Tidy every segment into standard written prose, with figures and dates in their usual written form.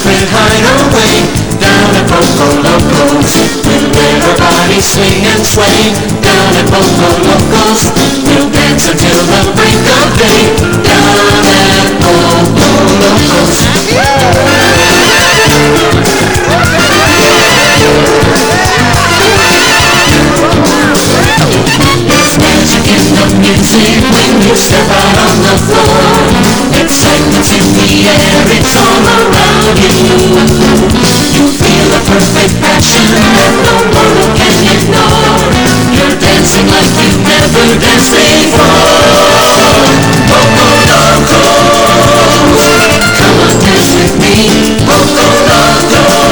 secret hideaway down at Poco Locos. Will everybody swing and sway down at Poco Locos? We'll dance until the break of day down at Poco Locos. It's magic in the music when you step out on the floor. Excitement's in the air, it's all around you. You feel a perfect passion that no mortal can ignore. You're dancing like you've never danced before. Poco Locos, come on dance with me. Poco Locos,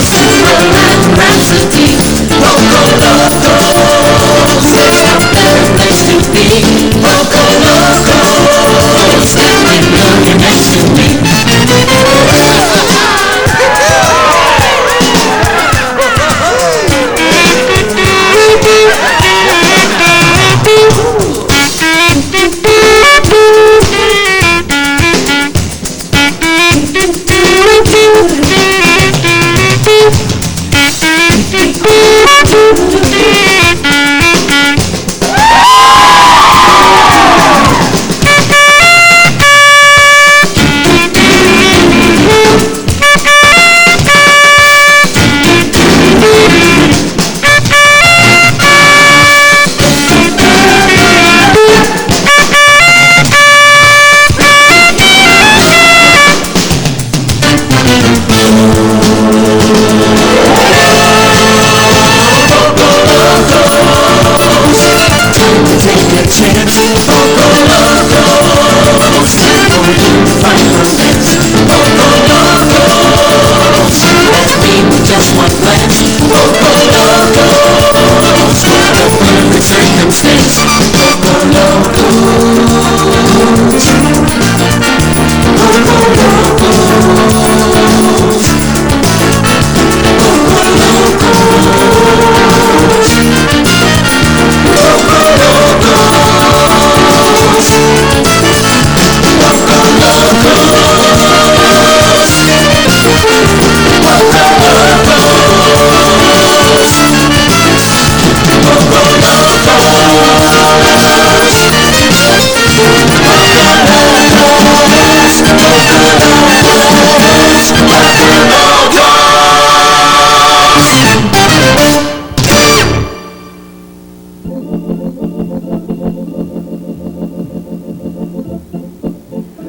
Cinderland Rhapsody. Poco Locos, there's no better place to be. Poco Locos, and we know you're next to me.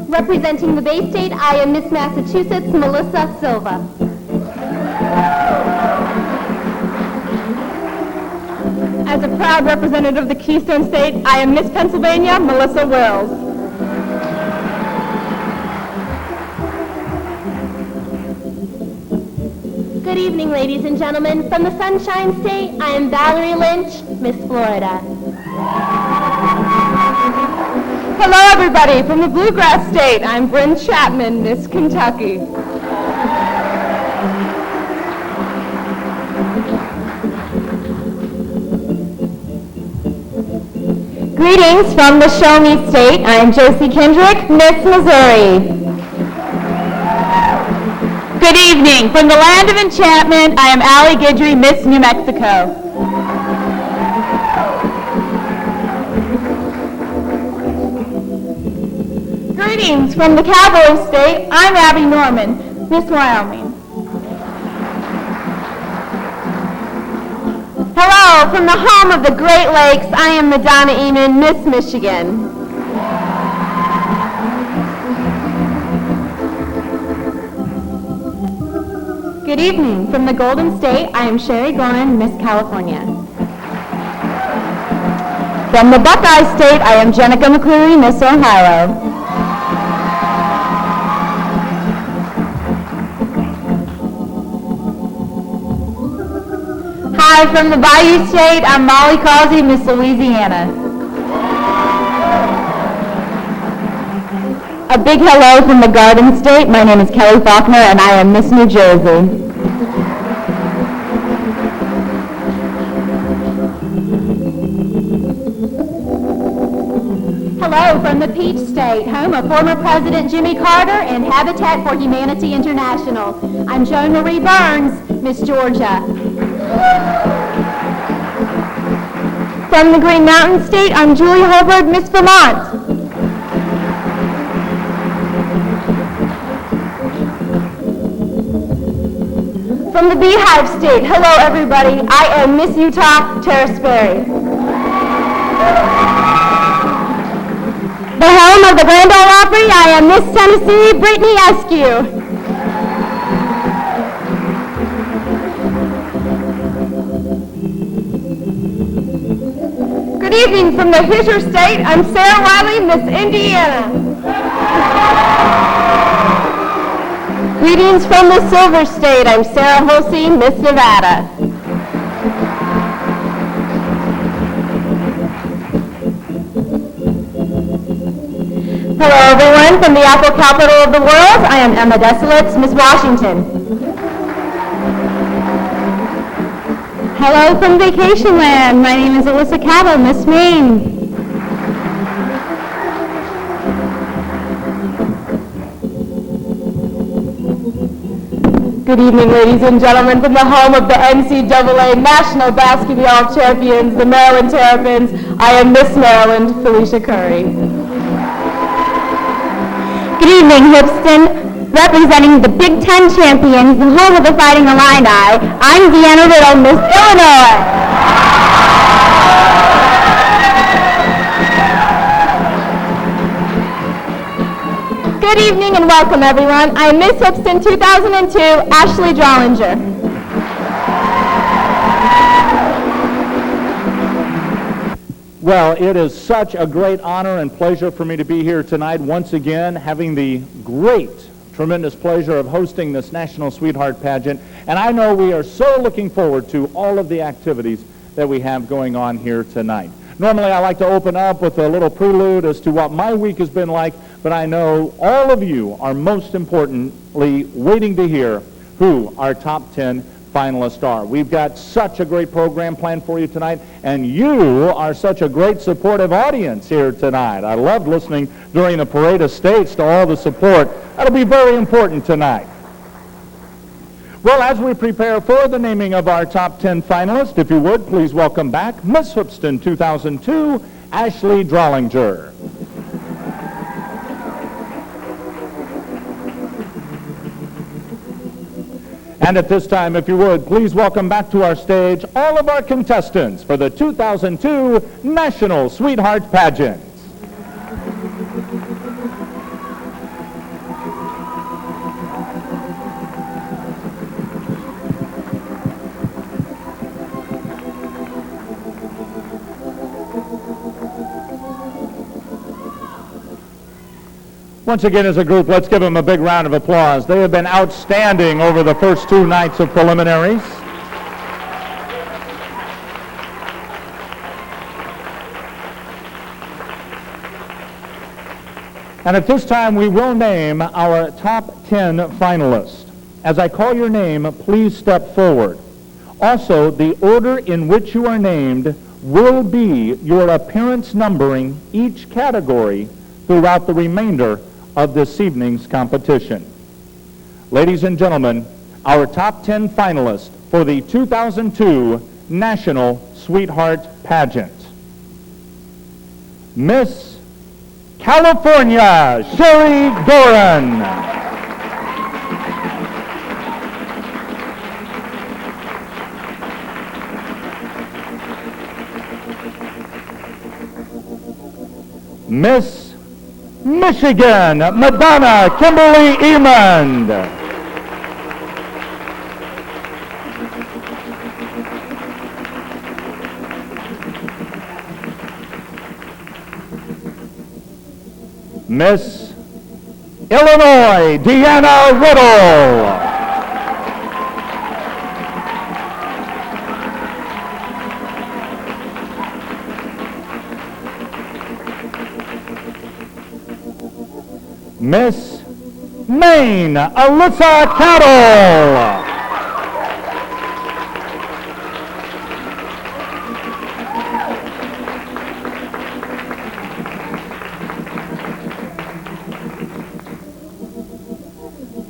Representing the Bay State, I am Miss Massachusetts, Melissa Silva. As a proud representative of the Keystone State, I am Miss Pennsylvania, Melissa Wills. Good evening, ladies and gentlemen. From the Sunshine State, I am Valerie Lynch, Miss Florida. Hello, everybody. From the Bluegrass State, I'm Bryn Chapman, Miss Kentucky. Greetings from the Show Me State. I am Josie Kendrick, Miss Missouri. Good evening. From the land of enchantment, I am Allie Guidry, Miss New Mexico. Greetings from the Cowboy State, I'm Abby Norman, Miss Wyoming. Hello, from the home of the Great Lakes, I am Madonna Eamon, Miss Michigan. Good evening. From the Golden State, I am Sherry Gorman, Miss California. From the Buckeye State, I am Jenica McCleary, Miss Ohio. Hi, from the Bayou State, I'm Molly Causey, Miss Louisiana. A big hello from the Garden State. My name is Kelly Faulkner, and I am Miss New Jersey. Hello from from the Peach State, home of former President Jimmy Carter and Habitat for Humanity International, I'm Joan Marie Burns, Miss Georgia. From the Green Mountain State, I'm Julie Holbrook, Miss Vermont. From the Beehive State, hello everybody, I am Miss Utah, Terrace Berry. The home of the Grand Ole Opry, I am Miss Tennessee, Brittany Eskew. Good evening from the Hoosier State, I'm Sarah Wiley, Miss Indiana. Greetings from the Silver State, I'm Sarah Holsey, Miss Nevada. Hello everyone, from the Apple Capital of the World, I am Emma Desolitz, Miss Washington. Hello from Vacation Land, my name is Alyssa Cattle, Miss Maine. Good evening, ladies and gentlemen, from the home of the NCAA National Basketball Champions, the Maryland Terrapins, I am Miss Maryland, Felicia Curry. Good evening, Hoopston. Representing the Big Ten champions, the home of the Fighting Illini, I'm Deanna Riddle, Miss Illinois. Good evening and welcome, everyone. I am Miss Hoopston 2002, Ashley Drollinger. Well, it is such a great honor and pleasure for me to be here tonight once again, having the tremendous pleasure of hosting this National Sweetheart Pageant. And I know we are so looking forward to all of the activities that we have going on here tonight. Normally, I like to open up with a little prelude as to what my week has been like, but I know all of you are most importantly waiting to hear who our top 10 finalists are. We've got such a great program planned for you tonight, and you are such a great supportive audience here tonight. I loved listening during the Parade of States to all the support. That'll be very important tonight. Well, as we prepare for the naming of our top 10 finalists, if you would, please welcome back Miss Hoopston 2002, Ashley Drollinger. And at this time, if you would, please welcome back to our stage all of our contestants for the 2002 National Sweetheart Pageant. Once again, as a group, let's give them a big round of applause. They have been outstanding over the first 2 nights of preliminaries. And at this time, we will name our top 10 finalists. As I call your name, please step forward. Also, the order in which you are named will be your appearance numbering each category throughout the remainder of this evening's competition. Ladies and gentlemen, our top 10 finalists for the 2002 National Sweetheart Pageant. Miss California, Sherry Doran. Miss Michigan, Madonna Kimberly Emond. Miss Illinois, Deanna Riddle. Miss Maine, Alyssa Cattle.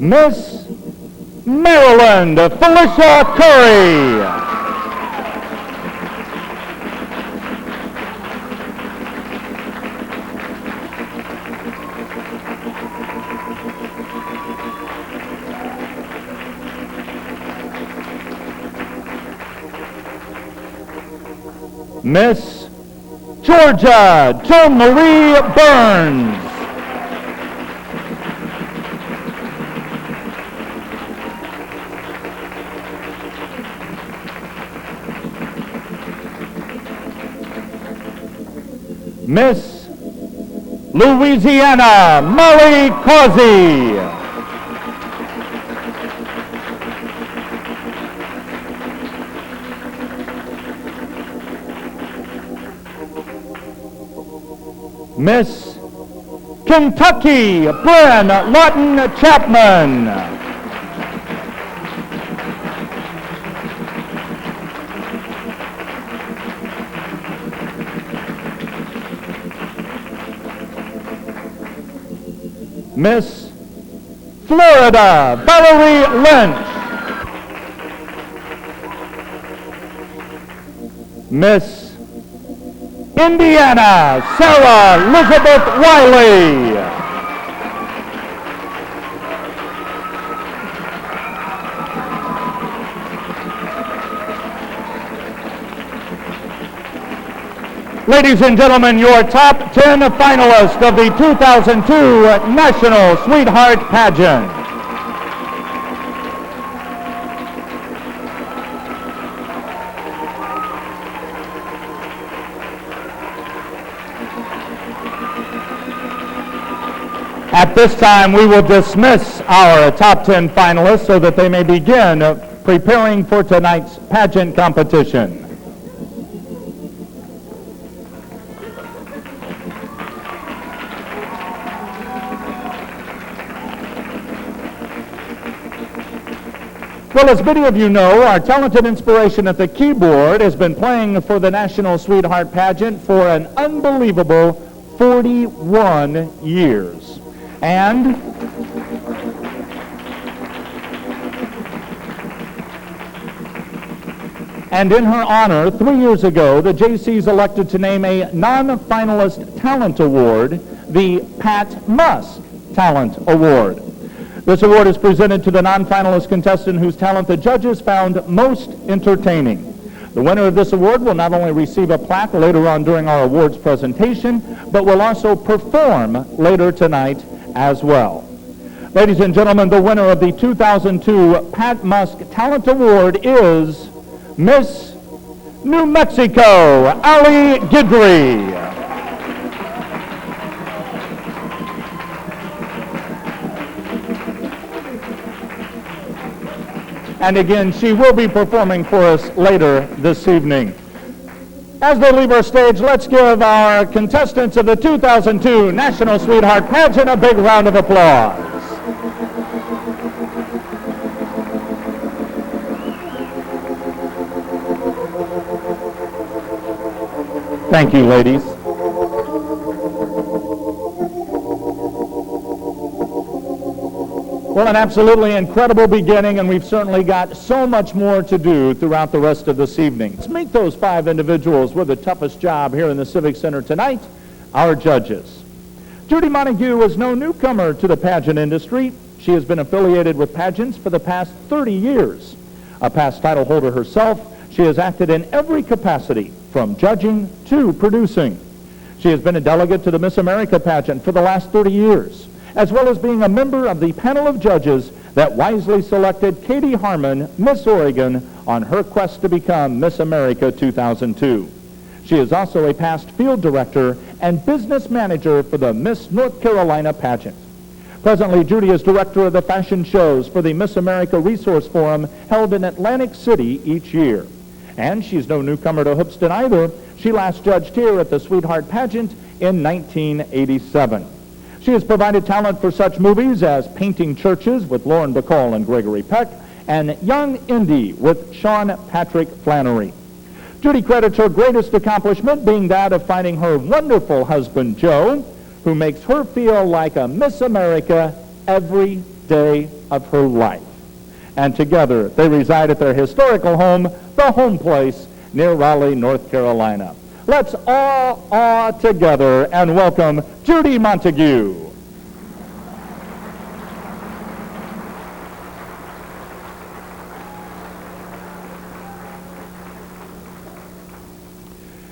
Miss Maryland, Felicia Curry. Miss Georgia, Joan Marie Burns. Miss Louisiana, Molly Causey. Miss Kentucky, Bryn Lawton Chapman. Miss Florida, Valerie Lynch. Miss Indiana, Sarah Elizabeth Wiley. Ladies and gentlemen, your top 10 finalists of the 2002 National Sweetheart Pageant. At this time, we will dismiss our top 10 finalists so that they may begin preparing for tonight's pageant competition. Well, as many of you know, our talented inspiration at the keyboard has been playing for the National Sweetheart Pageant for an unbelievable 41 years. And in her honor, 3 years ago, the JCs elected to name a non-finalist talent award, the Pat Musk Talent Award. This award is presented to the non-finalist contestant whose talent the judges found most entertaining. The winner of this award will not only receive a plaque later on during our awards presentation, but will also perform later tonight as well. Ladies and gentlemen, the winner of the 2002 Pat Musk Talent Award is Miss New Mexico, Ali Guidry. And again, she will be performing for us later this evening. As they leave our stage, let's give our contestants of the 2002 National Sweetheart Pageant a big round of applause. Thank you, ladies. Well, an absolutely incredible beginning, and we've certainly got so much more to do throughout the rest of this evening. Let's meet those 5 individuals with the toughest job here in the Civic Center tonight, our judges. Judy Montague is no newcomer to the pageant industry. She has been affiliated with pageants for the past 30 years. A past title holder herself, she has acted in every capacity, from judging to producing. She has been a delegate to the Miss America pageant for the last 30 years, as well as being a member of the panel of judges that wisely selected Katie Harmon, Miss Oregon, on her quest to become Miss America 2002. She is also a past field director and business manager for the Miss North Carolina pageant. Presently, Judy is director of the fashion shows for the Miss America Resource Forum held in Atlantic City each year. And she's no newcomer to Hoopston either. She last judged here at the Sweetheart Pageant in 1987. She has provided talent for such movies as Painting Churches with Lauren Bacall and Gregory Peck, and Young Indy with Sean Patrick Flannery. Judy credits her greatest accomplishment being that of finding her wonderful husband, Joe, who makes her feel like a Miss America every day of her life. And together, they reside at their historical home, the Home Place, near Raleigh, North Carolina. Let's all awe together and welcome Judy Montague.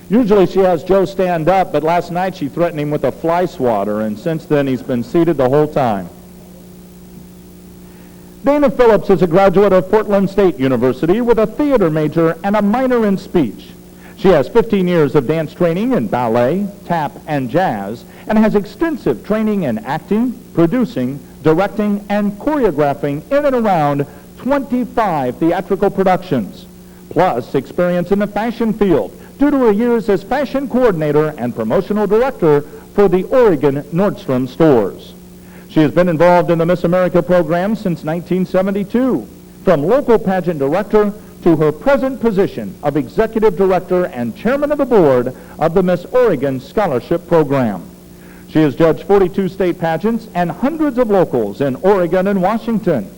Usually she has Joe stand up, but last night she threatened him with a fly swatter, and since then he's been seated the whole time. Dana Phillips is a graduate of Portland State University with a theater major and a minor in speech. She has 15 years of dance training in ballet, tap, and jazz, and has extensive training in acting, producing, directing, and choreographing in and around 25 theatrical productions, plus experience in the fashion field due to her years as fashion coordinator and promotional director for the Oregon Nordstrom stores. She has been involved in the Miss America program since 1972, from local pageant director to her present position of executive director and chairman of the board of the Miss Oregon Scholarship Program. She has judged 42 state pageants and hundreds of locals in Oregon and Washington.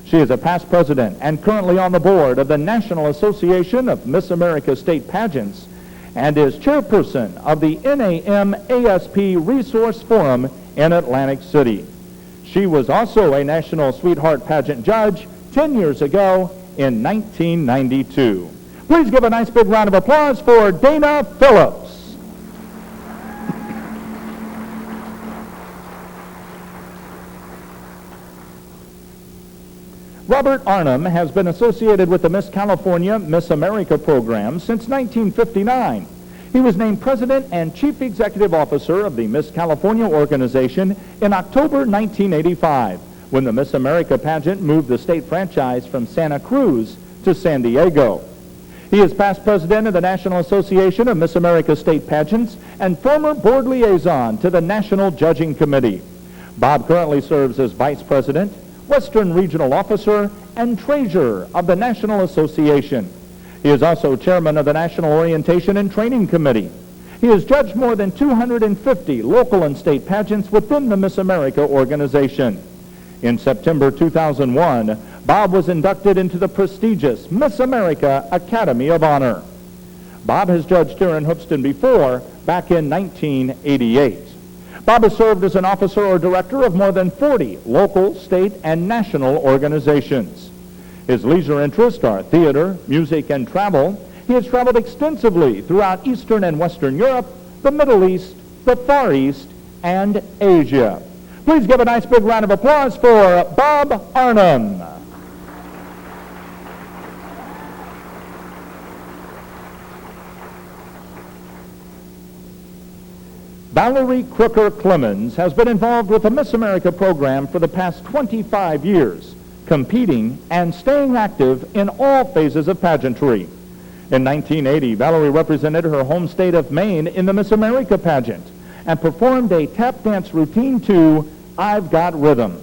She is a past president and currently on the board of the National Association of Miss America State Pageants and is chairperson of the NAM ASP Resource Forum in Atlantic City. She was also a National Sweetheart Pageant judge 10 years ago in 1992. Please give a nice big round of applause for Dana Phillips. Robert Arnhem has been associated with the Miss California Miss America program since 1959. He was named President and Chief Executive Officer of the Miss California organization in October 1985, when the Miss America pageant moved the state franchise from Santa Cruz to San Diego. He is past president of the National Association of Miss America State Pageants and former board liaison to the National Judging Committee. Bob currently serves as Vice President, Western Regional Officer, and Treasurer of the National Association. He is also Chairman of the National Orientation and Training Committee. He has judged more than 250 local and state pageants within the Miss America organization. In September 2001, Bob was inducted into the prestigious Miss America Academy of Honor. Bob has judged here in Hoopston before, back in 1988. Bob has served as an officer or director of more than 40 local, state, and national organizations. His leisure interests are theater, music, and travel. He has traveled extensively throughout Eastern and Western Europe, the Middle East, the Far East, and Asia. Please give a nice big round of applause for Bob Arnhem. Valerie Crooker Clemens has been involved with the Miss America program for the past 25 years, competing and staying active in all phases of pageantry. In 1980, Valerie represented her home state of Maine in the Miss America pageant and performed a tap dance routine to I've Got Rhythm.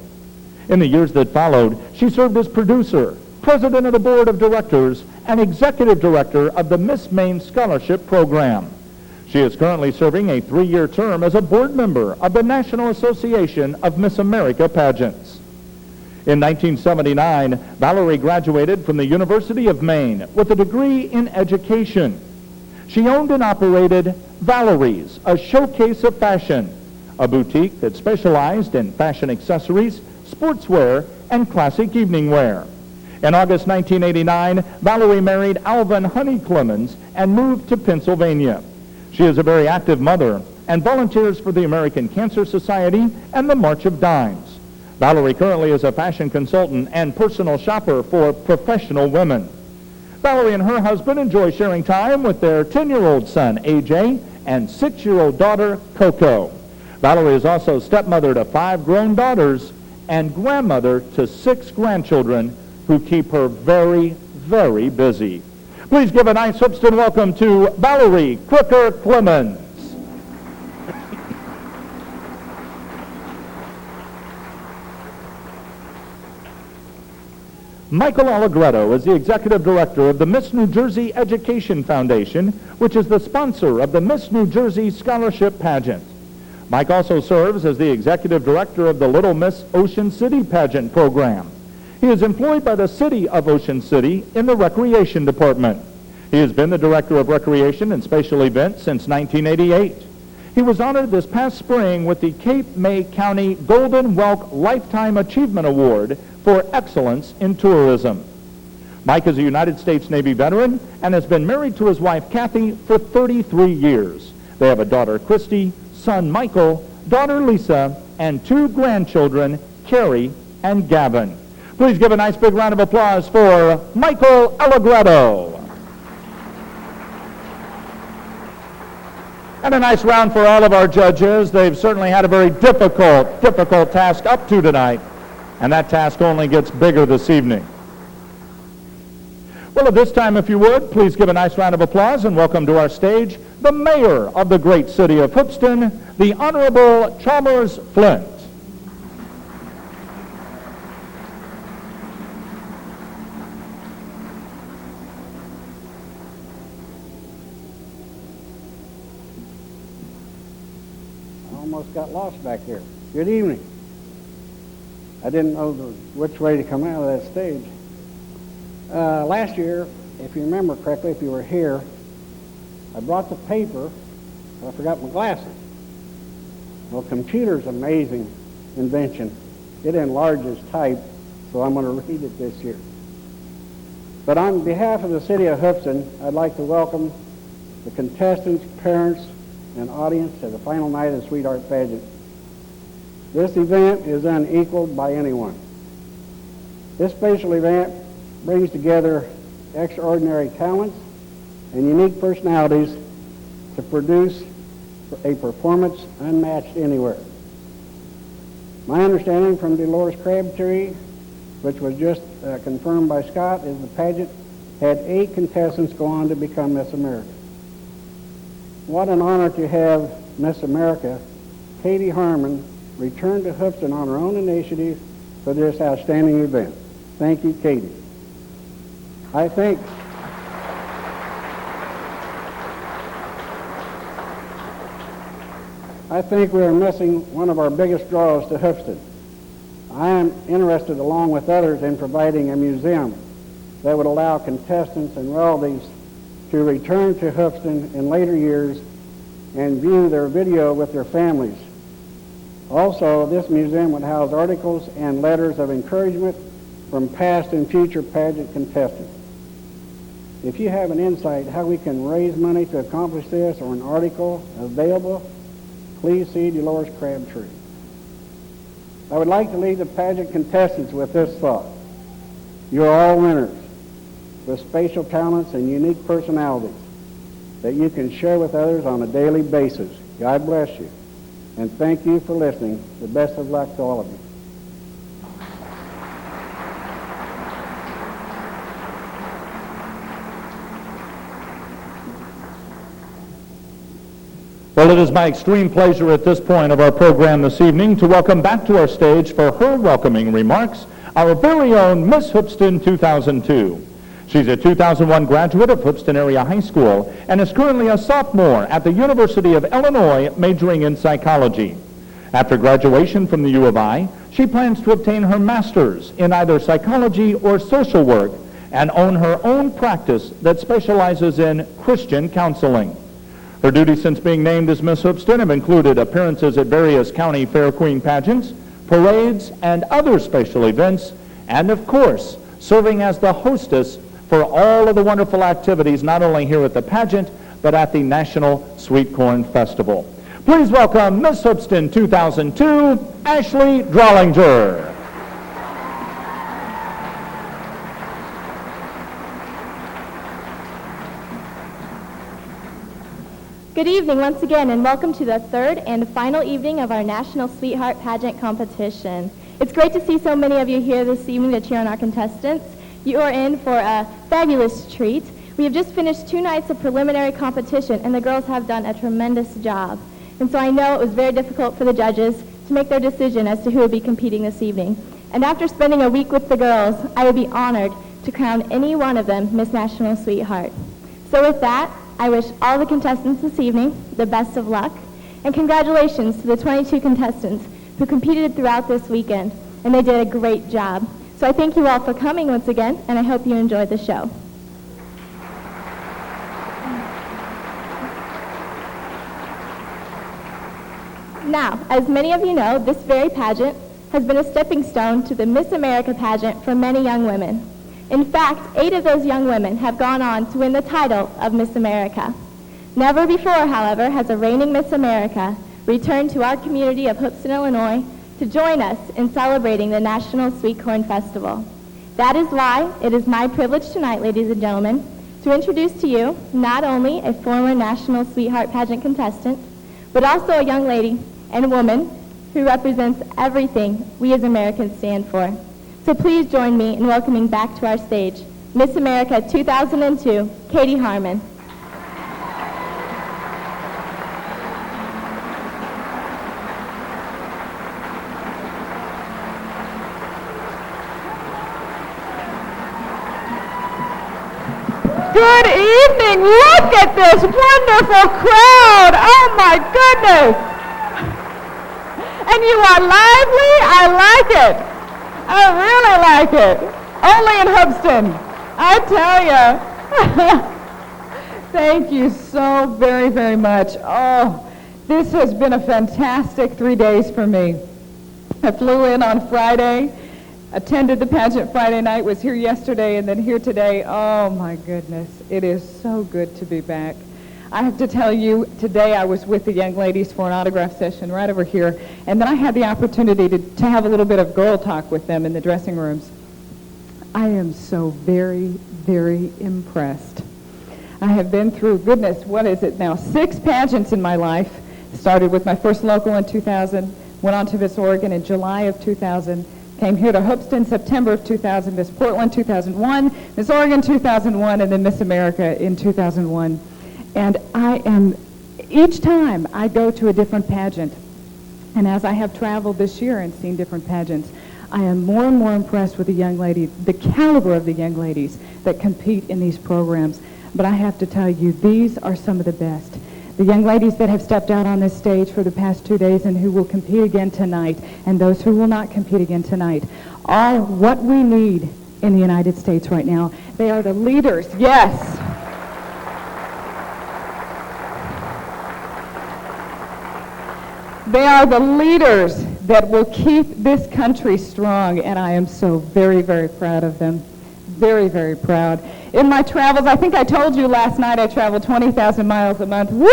In the years that followed, she served as producer, president of the board of directors, and executive director of the Miss Maine Scholarship Program. She is currently serving a 3-year term as a board member of the National Association of Miss America Pageants. In 1979, Valerie graduated from the University of Maine with a degree in education. She owned and operated Valerie's, a showcase of fashion, a boutique that specialized in fashion accessories, sportswear, and classic evening wear. In August 1989, Valerie married Alvin Honey Clemens and moved to Pennsylvania. She is a very active mother and volunteers for the American Cancer Society and the March of Dimes. Valerie currently is a fashion consultant and personal shopper for professional women. Valerie and her husband enjoy sharing time with their 10-year-old son, AJ, and 6-year-old daughter, Coco. Valerie is also stepmother to 5 grown daughters and grandmother to 6 grandchildren who keep her very, very busy. Please give a nice Hoopston welcome to Valerie Crooker Clemens. Michael Allegretto is the executive director of the Miss New Jersey Education Foundation, which is the sponsor of the Miss New Jersey Scholarship Pageant. Mike also serves as the executive director of the Little Miss Ocean City Pageant program He is employed by the City of Ocean City in the Recreation Department. He has been the Director of Recreation and Special Events since 1988. He was honored this past spring with the Cape May County Golden Whelk Lifetime Achievement Award for excellence in tourism. Mike is a United States Navy veteran and has been married to his wife Kathy for 33 years. They have a daughter Christy, son Michael, daughter Lisa, and 2 grandchildren, Carrie and Gavin. Please give a nice big round of applause for Michael Allegretto. And a nice round for all of our judges. They've certainly had a very difficult task up to tonight, and that task only gets bigger this evening. Well, at this time, if you would, please give a nice round of applause and welcome to our stage the mayor of the great city of Hoopston, the Honorable Chalmers Flint. I almost got lost back here. Good evening. I didn't know which way to come out of that stage. Last year, if you remember correctly, if you were here, I brought the paper, but I forgot my glasses. Well, computer's an amazing invention. It enlarges type, so I'm going to read it this year. But on behalf of the city of Hoopston, I'd like to welcome the contestants, parents, and audience to the final night of the Sweetheart Pageant. This event is unequaled by anyone. This special event brings together extraordinary talents and unique personalities to produce a performance unmatched anywhere. My understanding from Dolores Crabtree, which was just confirmed by Scott, is the pageant had 8 contestants go on to become Miss America. What an honor to have Miss America, Katie Harmon, return to Hoopston on her own initiative for this outstanding event. Thank you, Katie. I think we are missing one of our biggest draws to Hoopston. I am interested, along with others, in providing a museum that would allow contestants and relatives to return to Hoopston in later years and view their video with their families. Also, this museum would house articles and letters of encouragement from past and future pageant contestants. If you have an insight how we can raise money to accomplish this or an article available, please see Dolores Crabtree. I would like to leave the pageant contestants with this thought. You're all winners with spatial talents and unique personalities that you can share with others on a daily basis. God bless you. And thank you for listening. The best of luck to all of you. Well, it is my extreme pleasure at this point of our program this evening to welcome back to our stage for her welcoming remarks our very own Miss Hoopston 2002. She's a 2001 graduate of Hoopston Area High School and is currently a sophomore at the University of Illinois majoring in psychology. After graduation from the U of I, she plans to obtain her master's in either psychology or social work and own her own practice that specializes in Christian counseling. Her duties since being named as Miss Hoopston have included appearances at various county Fair Queen pageants, parades, and other special events, and of course, serving as the hostess for all of the wonderful activities not only here at the pageant, but at the National Sweet Corn Festival. Please welcome Miss Hoopston 2002, Ashley Drollinger. Good evening once again, and welcome to the third and final evening of our National Sweetheart Pageant competition. It's great to see so many of you here this evening to cheer on our contestants. You are in for a fabulous treat. We have just finished 2 nights of preliminary competition, and the girls have done a tremendous job. And so I know it was very difficult for the judges to make their decision as to who would be competing this evening. And after spending a week with the girls, I would be honored to crown any one of them Miss National Sweetheart. So with that, I wish all the contestants this evening the best of luck, and congratulations to the 22 contestants who competed throughout this weekend, and they did a great job. So I thank you all for coming once again, and I hope you enjoyed the show. Now, as many of you know, this very pageant has been a stepping stone to the Miss America pageant for many young women. In fact, 8 of those young women have gone on to win the title of Miss America. Never before, however, has a reigning Miss America returned to our community of Hoopston, Illinois, to join us in celebrating the National Sweet Corn Festival. That is why it is my privilege tonight, ladies and gentlemen, to introduce to you not only a former National Sweetheart Pageant contestant, but also a young lady and woman who represents everything we as Americans stand for. So please join me in welcoming back to our stage Miss America 2002, Katie Harmon. Good evening. Look at this wonderful crowd. Oh my goodness. And you are lively. I like it. I really like it. Only in Hoopston. I tell you. Thank you so very, very much. Oh, this has been a fantastic 3 days for me. I flew in on Friday, attended the pageant Friday night, was here yesterday, and then here today. Oh my goodness, it is so good to be back. I have to tell you, today I was with the young ladies for an autograph session right over here, and then I had the opportunity to have a little bit of girl talk with them in the dressing rooms. I am so very, very impressed. I have been through, goodness, what is it now, 6 pageants in my life. Started with my first local in 2000, went on to Miss Oregon in July of 2000, came here to Hoopston September of 2000, Miss Portland 2001, Miss Oregon 2001, and then Miss America in 2001. And each time I go to a different pageant, and as I have traveled this year and seen different pageants, I am more and more impressed with the young ladies, the caliber of the young ladies that compete in these programs. But I have to tell you, these are some of the best. The young ladies that have stepped out on this stage for the past 2 days and who will compete again tonight, and those who will not compete again tonight, are what we need in the United States right now. They are the leaders, yes. They are the leaders that will keep this country strong, and I am so very, very proud of them. Very, very proud. In my travels, I think I told you last night I travel 20,000 miles a month. Woo!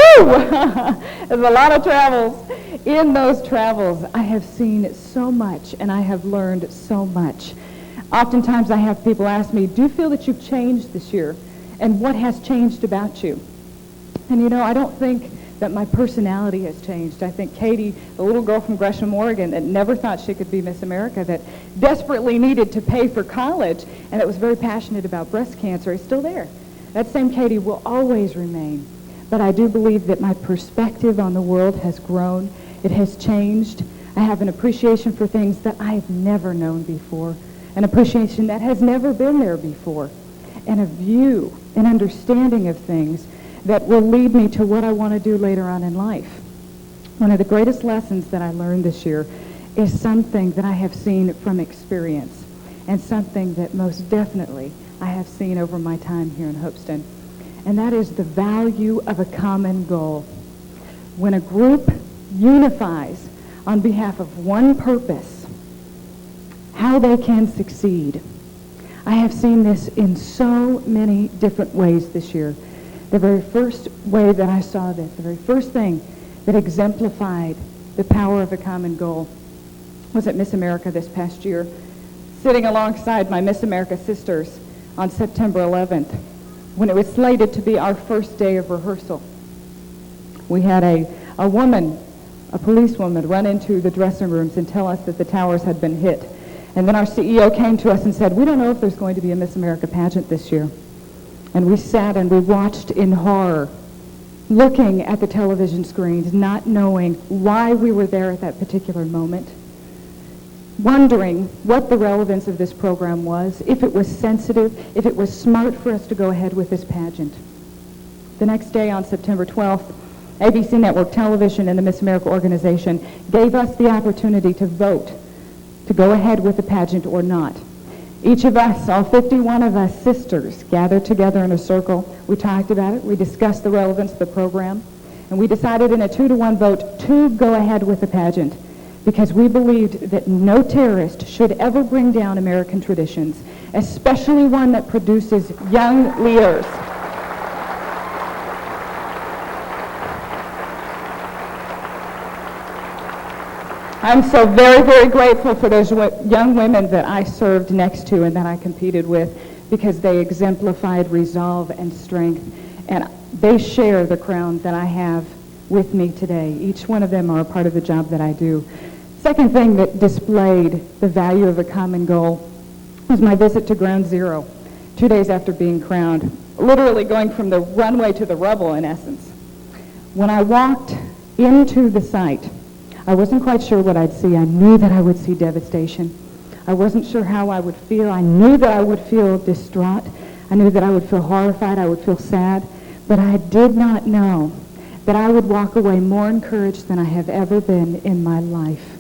There's a lot of travels. In those travels, I have seen so much, and I have learned so much. Oftentimes I have people ask me, do you feel that you've changed this year? And what has changed about you? And you know, I don't think that my personality has changed. I think Katie, the little girl from Gresham, Oregon, that never thought she could be Miss America, that desperately needed to pay for college, and that was very passionate about breast cancer, is still there. That same Katie will always remain. But I do believe that my perspective on the world has grown. It has changed. I have an appreciation for things that I've never known before, an appreciation that has never been there before, and a view, an understanding of things that will lead me to what I want to do later on in life. One of the greatest lessons that I learned this year is something that I have seen from experience, and something that most definitely I have seen over my time here in Hoopston, and that is the value of a common goal. When a group unifies on behalf of one purpose, how they can succeed. I have seen this in so many different ways this year. The very first way that I saw this, the very first thing that exemplified the power of a common goal was at Miss America this past year, sitting alongside my Miss America sisters on September 11th, when it was slated to be our first day of rehearsal. We had a woman, a policewoman, run into the dressing rooms and tell us that the towers had been hit. And then our CEO came to us and said, we don't know if there's going to be a Miss America pageant this year. And we sat and we watched in horror, looking at the television screens, not knowing why we were there at that particular moment, wondering what the relevance of this program was, if it was sensitive, if it was smart for us to go ahead with this pageant. The next day, on September 12th, ABC Network Television and the Miss America organization gave us the opportunity to vote to go ahead with the pageant or not. Each of us, all 51 of us sisters, gathered together in a circle. We talked about it. We discussed the relevance of the program. And we decided in a 2-to-1 vote to go ahead with the pageant because we believed that no terrorist should ever bring down American traditions, especially one that produces young leaders. I'm so very, very grateful for those young women that I served next to and that I competed with because they exemplified resolve and strength. And they share the crown that I have with me today. Each one of them are a part of the job that I do. Second thing that displayed the value of a common goal was my visit to Ground Zero, 2 days after being crowned, literally going from the runway to the rubble in essence. When I walked into the site, I wasn't quite sure what I'd see. I knew that I would see devastation. I wasn't sure how I would feel. I knew that I would feel distraught. I knew that I would feel horrified. I would feel sad. But I did not know that I would walk away more encouraged than I have ever been in my life.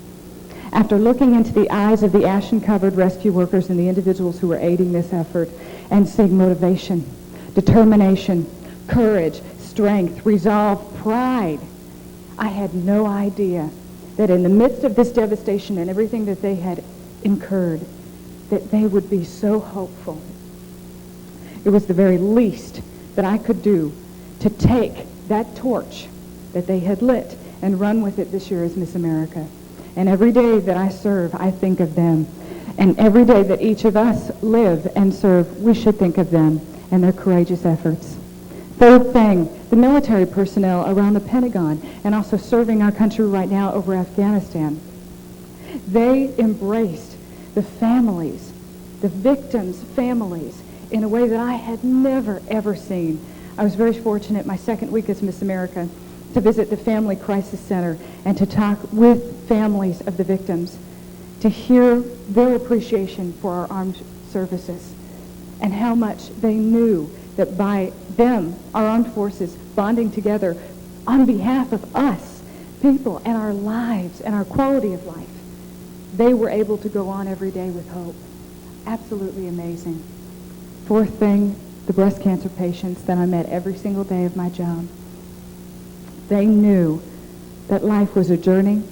After looking into the eyes of the ashen-covered rescue workers and the individuals who were aiding this effort and seeing motivation, determination, courage, strength, resolve, pride, I had no idea that in the midst of this devastation and everything that they had incurred, that they would be so hopeful. It was the very least that I could do to take that torch that they had lit and run with it this year as Miss America. And every day that I serve, I think of them. And every day that each of us live and serve, we should think of them and their courageous efforts. Third thing, the military personnel around the Pentagon and also serving our country right now over Afghanistan. They embraced the families, the victims' families, in a way that I had never, ever seen. I was very fortunate my second week as Miss America to visit the Family Crisis Center and to talk with families of the victims, to hear their appreciation for our armed services and how much they knew that by them, our armed forces, bonding together on behalf of us, people, and our lives and our quality of life, they were able to go on every day with hope. Absolutely amazing. Fourth thing, the breast cancer patients that I met every single day of my job. They knew that life was a journey,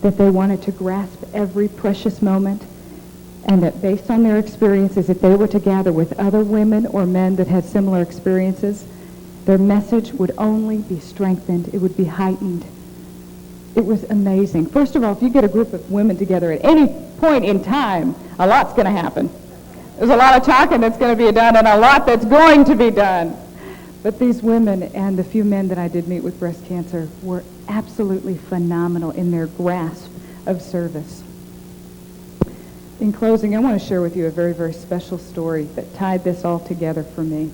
that they wanted to grasp every precious moment, and that based on their experiences, if they were to gather with other women or men that had similar experiences, their message would only be strengthened. It would be heightened. It was amazing. First of all, if you get a group of women together at any point in time, a lot's going to happen. There's a lot of talking that's going to be done and a lot that's going to be done. But these women and the few men that I did meet with breast cancer were absolutely phenomenal in their grasp of service. In closing, I want to share with you a very, very special story that tied this all together for me.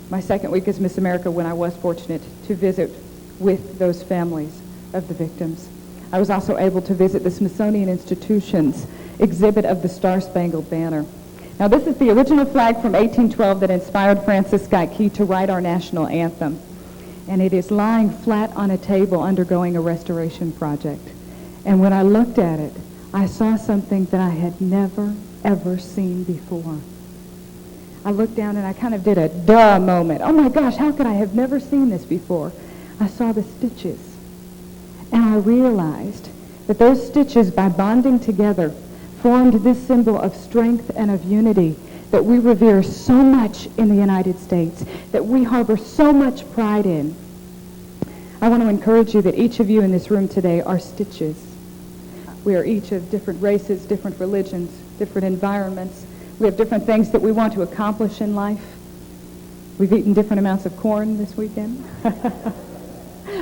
My second week as Miss America, when I was fortunate to visit with those families of the victims. I was also able to visit the Smithsonian Institution's exhibit of the Star-Spangled Banner. Now, this is the original flag from 1812 that inspired Francis Scott Key to write our national anthem. And it is lying flat on a table undergoing a restoration project. And when I looked at it, I saw something that I had never, ever seen before. I looked down and I kind of did a duh moment. Oh my gosh, how could I have never seen this before? I saw the stitches. And I realized that those stitches, by bonding together, formed this symbol of strength and of unity that we revere so much in the United States, that we harbor so much pride in. I want to encourage you that each of you in this room today are stitches. We are each of different races, different religions, different environments. We have different things that we want to accomplish in life. We've eaten different amounts of corn this weekend.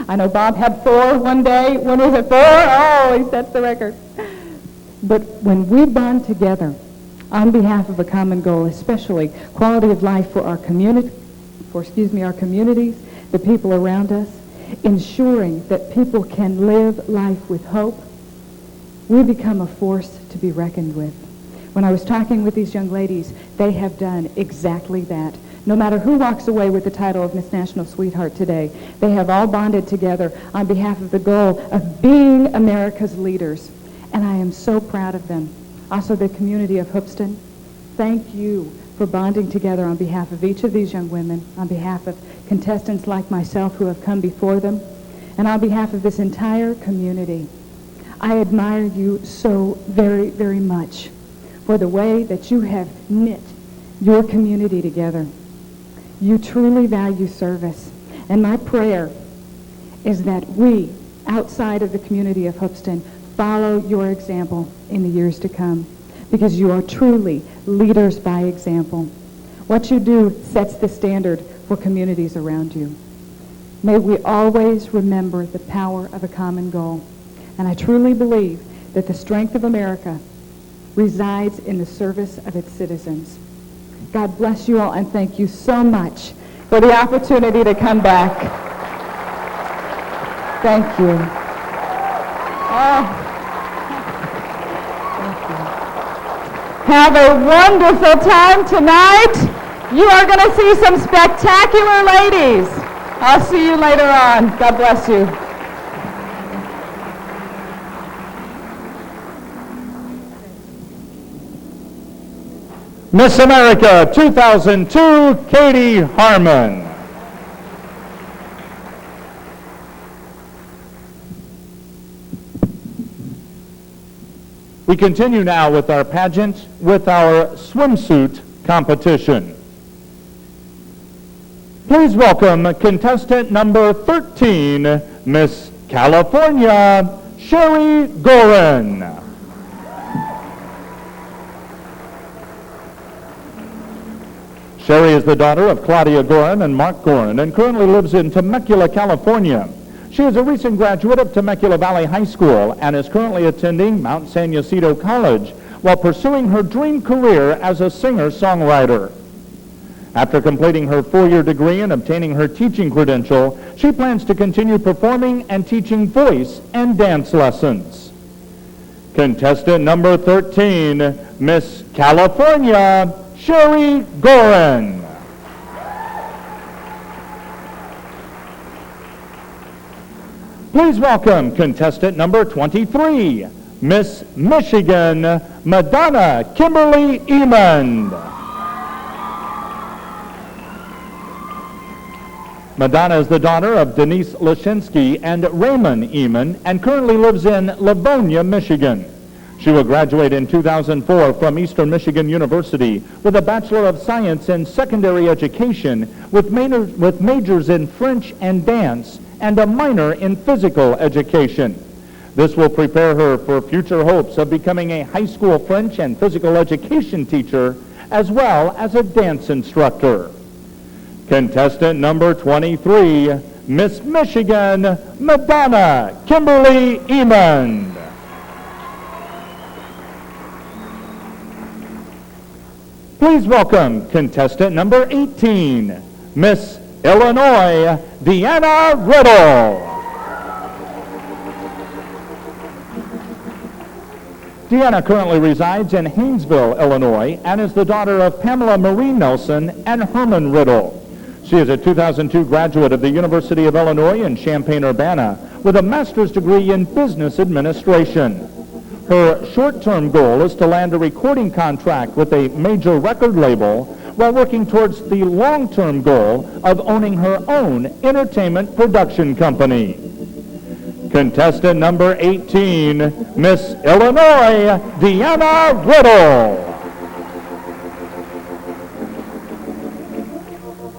I know Bob had 4 one day. When was it 4? Oh, he sets the record. But when we bond together on behalf of a common goal, especially quality of life for our community, our communities, the people around us, ensuring that people can live life with hope, we become a force to be reckoned with. When I was talking with these young ladies, they have done exactly that. No matter who walks away with the title of Miss National Sweetheart today, they have all bonded together on behalf of the goal of being America's leaders. And I am so proud of them. Also the community of Hoopston, thank you for bonding together on behalf of each of these young women, on behalf of contestants like myself who have come before them, and on behalf of this entire community. I admire you so very, very much for the way that you have knit your community together. You truly value service, and my prayer is that we, outside of the community of Hoopston, follow your example in the years to come, because you are truly leaders by example. What you do sets the standard for communities around you. May we always remember the power of a common goal. And I truly believe that the strength of America resides in the service of its citizens. God bless you all, and thank you so much for the opportunity to come back. Thank you. Oh. Thank you. Have a wonderful time tonight. You are going to see some spectacular ladies. I'll see you later on. God bless you. Miss America 2002, Katie Harmon. We continue now with our pageant with our swimsuit competition. Please welcome contestant number 13, Miss California, Sherry Gorin. Sherry is the daughter of Claudia Gorin and Mark Gorin and currently lives in Temecula, California. She is a recent graduate of Temecula Valley High School and is currently attending Mount San Ysidro College while pursuing her dream career as a singer-songwriter. After completing her 4-year degree and obtaining her teaching credential, she plans to continue performing and teaching voice and dance lessons. Contestant number 13, Miss California, Sherry Gorin. Please welcome contestant number 23, Miss Michigan, Madonna Kimberly Emond. Madonna is the daughter of Denise Lashinsky and Raymond Emond and currently lives in Livonia, Michigan. She will graduate in 2004 from Eastern Michigan University with a Bachelor of Science in Secondary Education with majors in French and Dance and a minor in Physical Education. This will prepare her for future hopes of becoming a high school French and Physical Education teacher as well as a dance instructor. Contestant number 23, Miss Michigan, Madonna Kimberly Emond. Please welcome contestant number 18, Miss Illinois, Deanna Riddle. Deanna currently resides in Haynesville, Illinois, and is the daughter of Pamela Marie Nelson and Herman Riddle. She is a 2002 graduate of the University of Illinois in Champaign-Urbana with a master's degree in business administration. Her short-term goal is to land a recording contract with a major record label while working towards the long-term goal of owning her own entertainment production company. Contestant number 18, Miss Illinois, Deanna Riddle.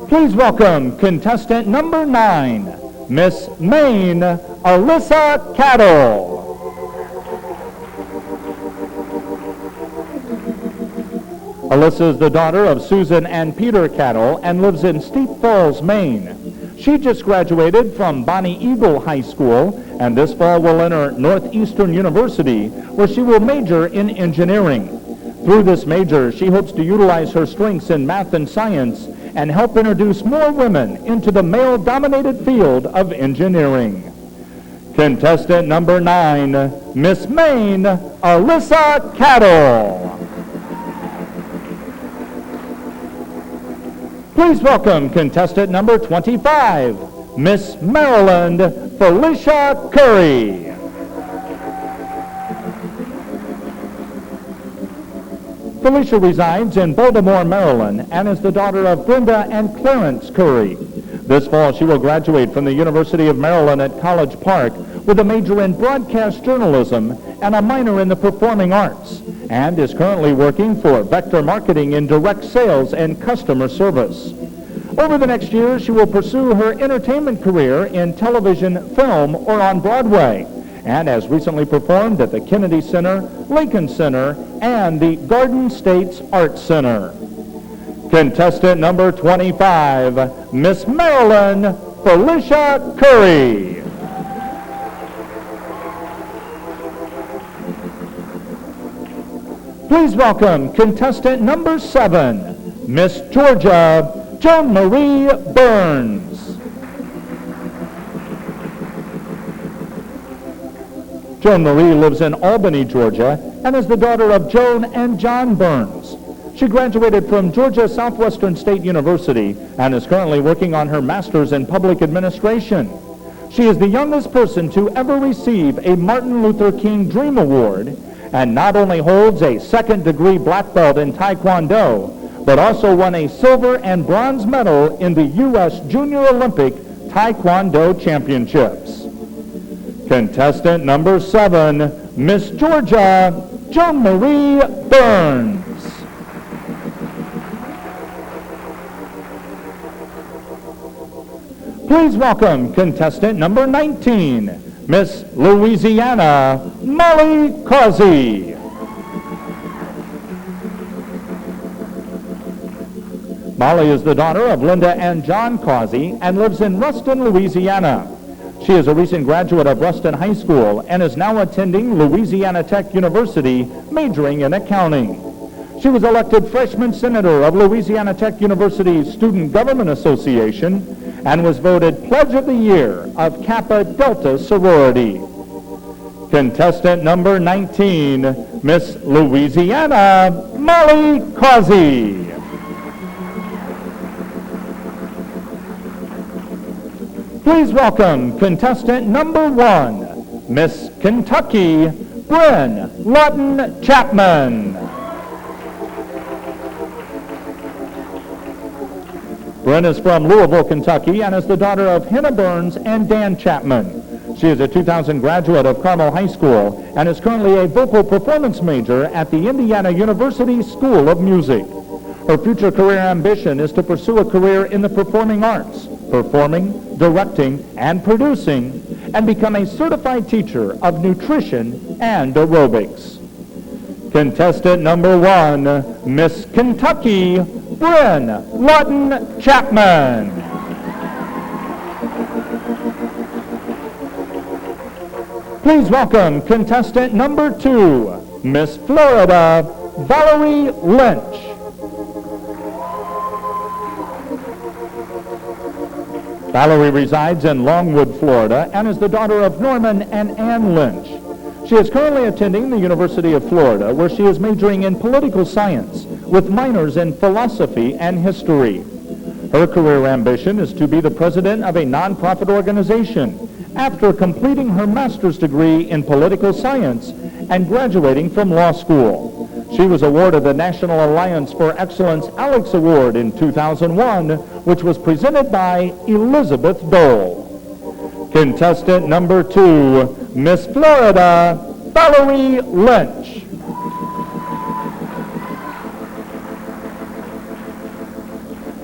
Please welcome contestant number 9, Miss Maine, Alyssa Cattle. Alyssa is the daughter of Susan and Peter Cattle and lives in Steep Falls, Maine. She just graduated from Bonnie Eagle High School and this fall will enter Northeastern University where she will major in engineering. Through this major, she hopes to utilize her strengths in math and science and help introduce more women into the male-dominated field of engineering. Contestant number 9, Miss Maine, Alyssa Cattle. Please welcome contestant number 25, Miss Maryland, Felicia Curry. Felicia resides in Baltimore, Maryland, and is the daughter of Brenda and Clarence Curry. This fall, she will graduate from the University of Maryland at College Park with a major in broadcast journalism and a minor in the performing arts, and is currently working for Vector Marketing in direct sales and customer service. Over the next year, she will pursue her entertainment career in television, film, or on Broadway, and has recently performed at the Kennedy Center, Lincoln Center, and the Garden States Arts Center. Contestant number 25, Miss Maryland, Felicia Curry. Please welcome contestant number 7, Miss Georgia, Joan Marie Burns. Joan Marie lives in Albany, Georgia, and is the daughter of Joan and John Burns. She graduated from Georgia Southwestern State University and is currently working on her master's in public administration. She is the youngest person to ever receive a Martin Luther King Dream Award, and not only holds a second-degree black belt in Taekwondo, but also won a silver and bronze medal in the U.S. Junior Olympic Taekwondo Championships. Contestant number 7, Miss Georgia, Joan Marie Burns. Please welcome contestant number 19, Miss Louisiana, Molly Causey. Molly is the daughter of Linda and John Causey and lives in Ruston, Louisiana. She is a recent graduate of Ruston High School and is now attending Louisiana Tech University, majoring in accounting. She was elected freshman senator of Louisiana Tech University's Student Government Association and was voted Pledge of the Year of Kappa Delta Sorority. Contestant number 19, Miss Louisiana, Molly Causey. Please welcome contestant number 1, Miss Kentucky, Bryn Lawton Chapman. Bryn is from Louisville, Kentucky, and is the daughter of Hannah Burns and Dan Chapman. She is a 2000 graduate of Carmel High School and is currently a vocal performance major at the Indiana University School of Music. Her future career ambition is to pursue a career in the performing arts, performing, directing, and producing, and become a certified teacher of nutrition and aerobics. Contestant number 1, Miss Kentucky, Bryn Lawton Chapman. Please welcome contestant number 2, Miss Florida, Valerie Lynch. Valerie resides in Longwood, Florida, and is the daughter of Norman and Ann Lynch. She is currently attending the University of Florida, where she is majoring in political science with minors in philosophy and history. Her career ambition is to be the president of a nonprofit organization after completing her master's degree in political science and graduating from law school. She was awarded the National Alliance for Excellence Alex Award in 2001, which was presented by Elizabeth Dole. Contestant number 2, Miss Florida, Valerie Lynch.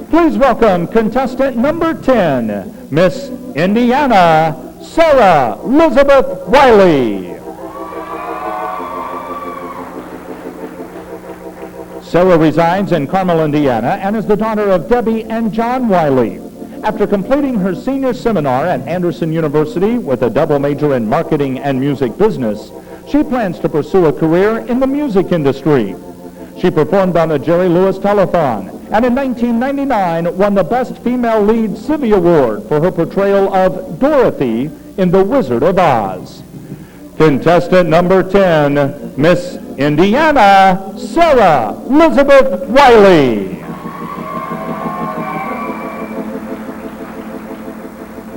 Please welcome contestant number 10, Miss Indiana, Sarah Elizabeth Wiley. Sarah resides in Carmel, Indiana, and is the daughter of Debbie and John Wiley. After completing her senior seminar at Anderson University with a double major in marketing and music business, she plans to pursue a career in the music industry. She performed on the Jerry Lewis Telethon, and in 1999 won the Best Female Lead Civvy Award for her portrayal of Dorothy in The Wizard of Oz. Contestant number 10, Miss Indiana, Sarah Elizabeth Wiley.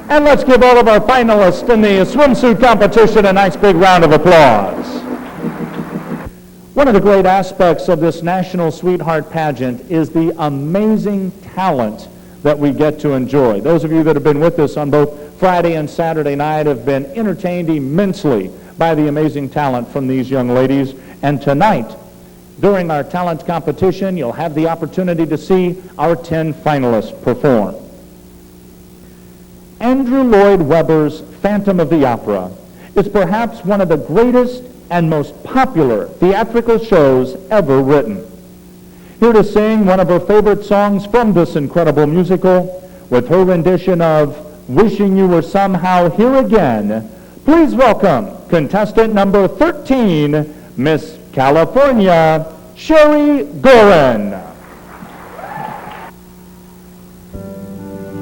And let's give all of our finalists in the swimsuit competition a nice big round of applause. One of the great aspects of this National Sweetheart Pageant is the amazing talent that we get to enjoy. Those of you that have been with us on both Friday and Saturday night have been entertained immensely by the amazing talent from these young ladies. And tonight, during our talent competition, you'll have the opportunity to see our 10 finalists perform. Andrew Lloyd Webber's Phantom of the Opera is perhaps one of the greatest and most popular theatrical shows ever written. Here to sing one of her favorite songs from this incredible musical with her rendition of Wishing You Were Somehow Here Again, please welcome contestant number 13, Miss California, Sherry Gorin.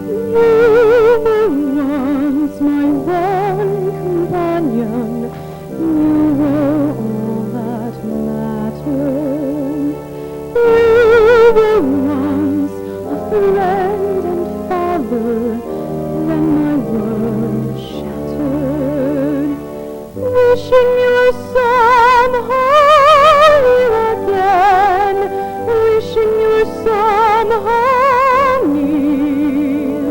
You were once my one companion. You were all that mattered. You were once a friend and father. Then my world shattered. Wishing you were somehow here again. Wishing you were somehow near.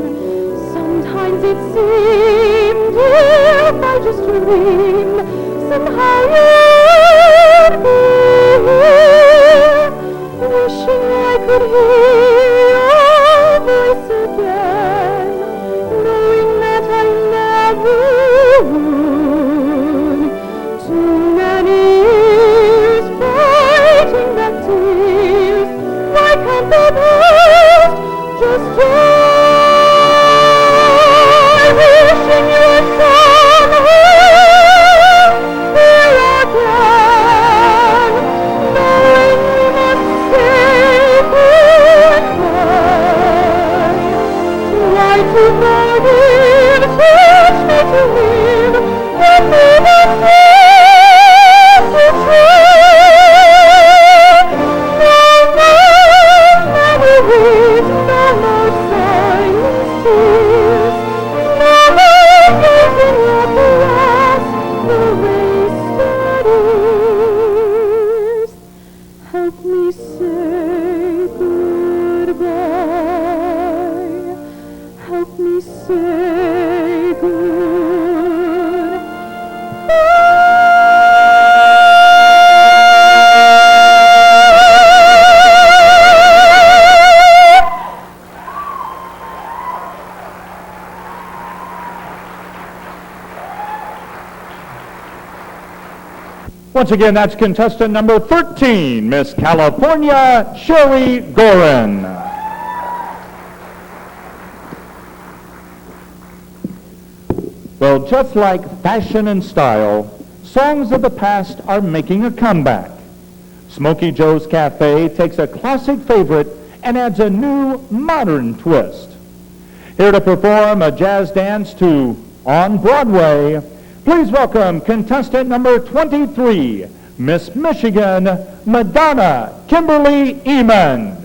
Sometimes it seemed if I just dreamed, somehow you'd be here. Wishing I could hear your voice again, knowing that I never would. Too many years fighting back tears. Why can't the past just die? Wishing you were somehow here again, knowing we must say goodbye. Try to forgive, teach me to live, let me the strength to try. No more memories, no more silent tears, no more gazing at the last, the wasted years. Help me say goodbye. Help me say goodbye. Once again, that's contestant number 13, Miss California, Sherry Gorin. Well, just like fashion and style, songs of the past are making a comeback. Smokey Joe's Cafe takes a classic favorite and adds a new, modern twist. Here to perform a jazz dance to On Broadway, please welcome contestant number 23, Miss Michigan, Madonna Kimberly Emond.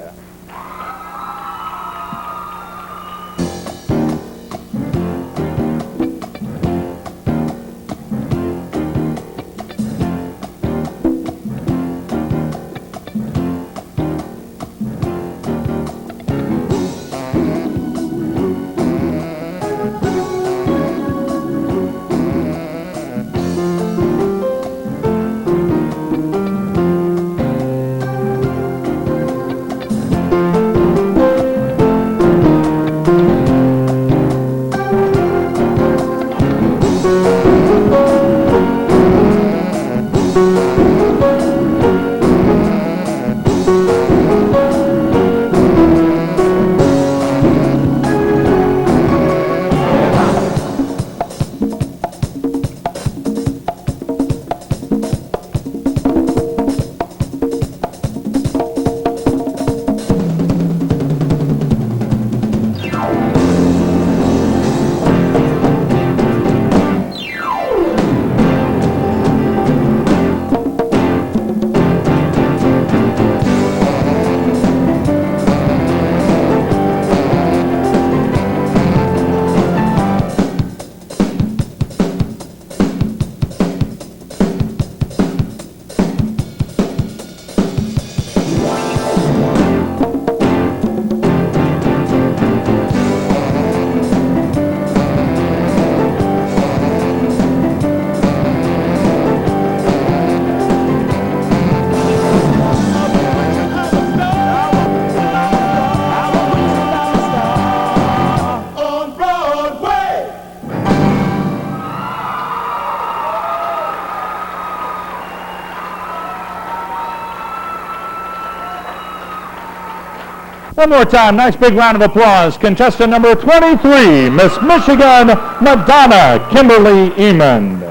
One more time, nice big round of applause. Contestant number 23, Miss Michigan, Madonna Kimberly Emond.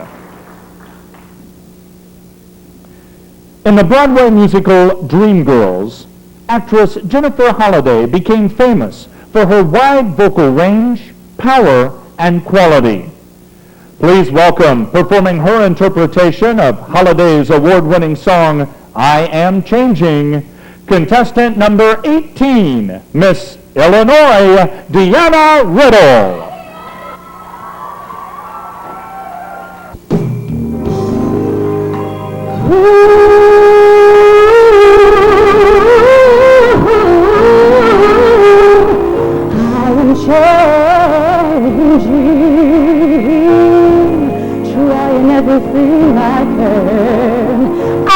In the Broadway musical Dreamgirls, actress Jennifer Holliday became famous for her wide vocal range, power, and quality. Please welcome, performing her interpretation of Holliday's award-winning song, I Am Changing, contestant number 18, Miss Illinois, Deanna Riddle. I'm changing, trying everything I can. I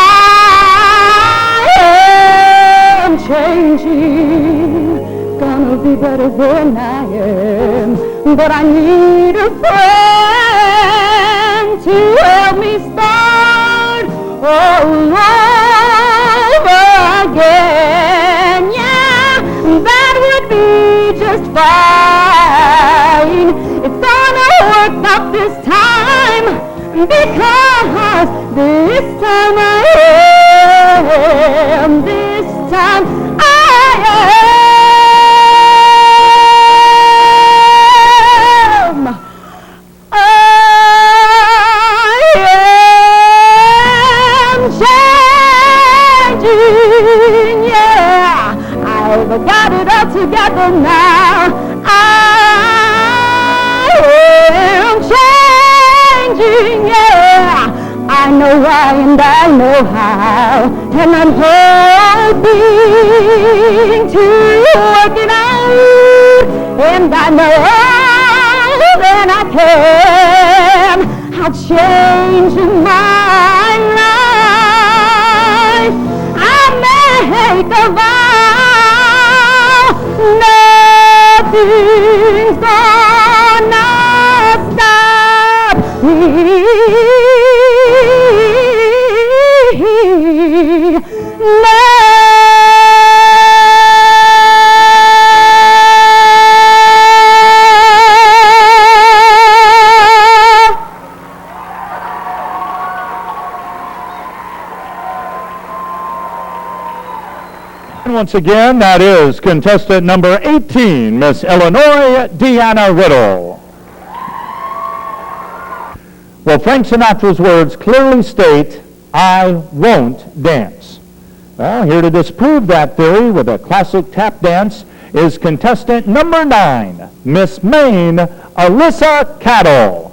am changing, gonna be better than I am. But I need a friend to help me start all over again. Yeah, that would be just fine. It's gonna work out this time, because this time I am, this time I am changing, yeah. I've got it all together now. I am changing, yeah. I know why and I know how, and I'm hoping to work it out. And I know that I can. I'll change my life. I make a vow. Nothing's gonna stop me. And once again, that is contestant number 18, Miss Illinois, Deanna Riddle. Well, Frank Sinatra's words clearly state, I won't dance. Well, here to disprove that theory with a classic tap dance is contestant number 9, Miss Maine, Alyssa Cattle.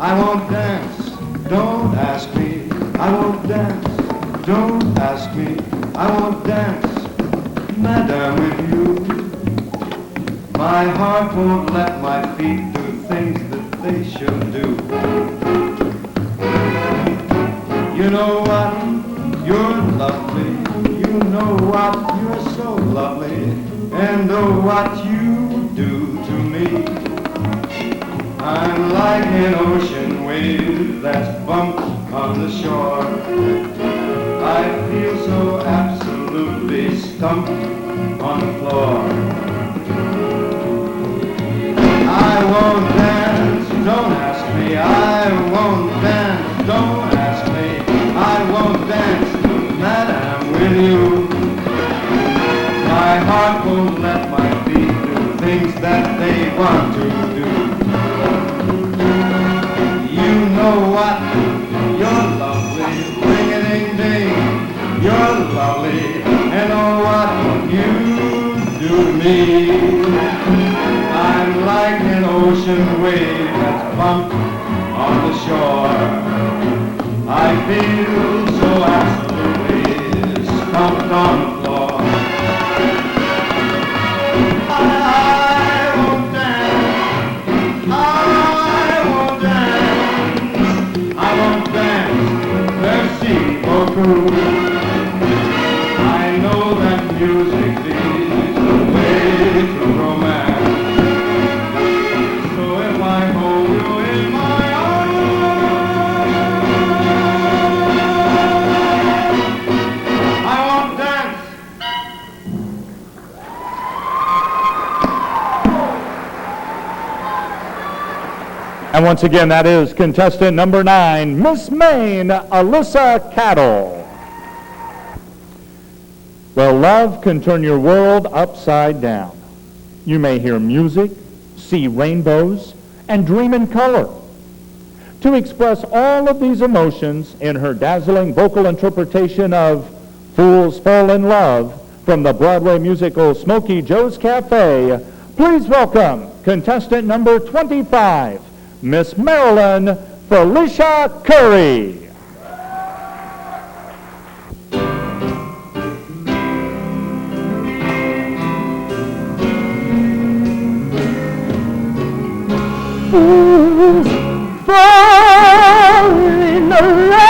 I won't dance, don't ask me. I won't dance, don't ask me. I won't dance, madam, with you. My heart won't let my feet do things that they should do. You know what, you're lovely. You know what, you're so lovely. And oh, what you do to me. I'm like an ocean wave that's bumped on the shore. I feel so absolutely stumped on the floor. I won't dance, don't ask me. I won't dance, don't ask me. I won't dance, madam, with you. My heart won't let my feet do things that they want to do. You know what? You're lovely, ring-a-ding-ding. You're lovely, and oh, what you do to me. I'm like an ocean wave that's bumped on the shore. I feel so absolutely stumped on the floor. I won't dance. I won't dance. I won't dance. Merci beaucoup. I know that music is the way And once again, that is contestant number 9, Miss Maine, Alyssa Cattle. Well, love can turn your world upside down. You may hear music, see rainbows, and dream in color. To express all of these emotions in her dazzling vocal interpretation of Fools Fall in Love from the Broadway musical Smokey Joe's Cafe, please welcome contestant number 25, Miss Marilyn Felicia Curry. Fools fall in love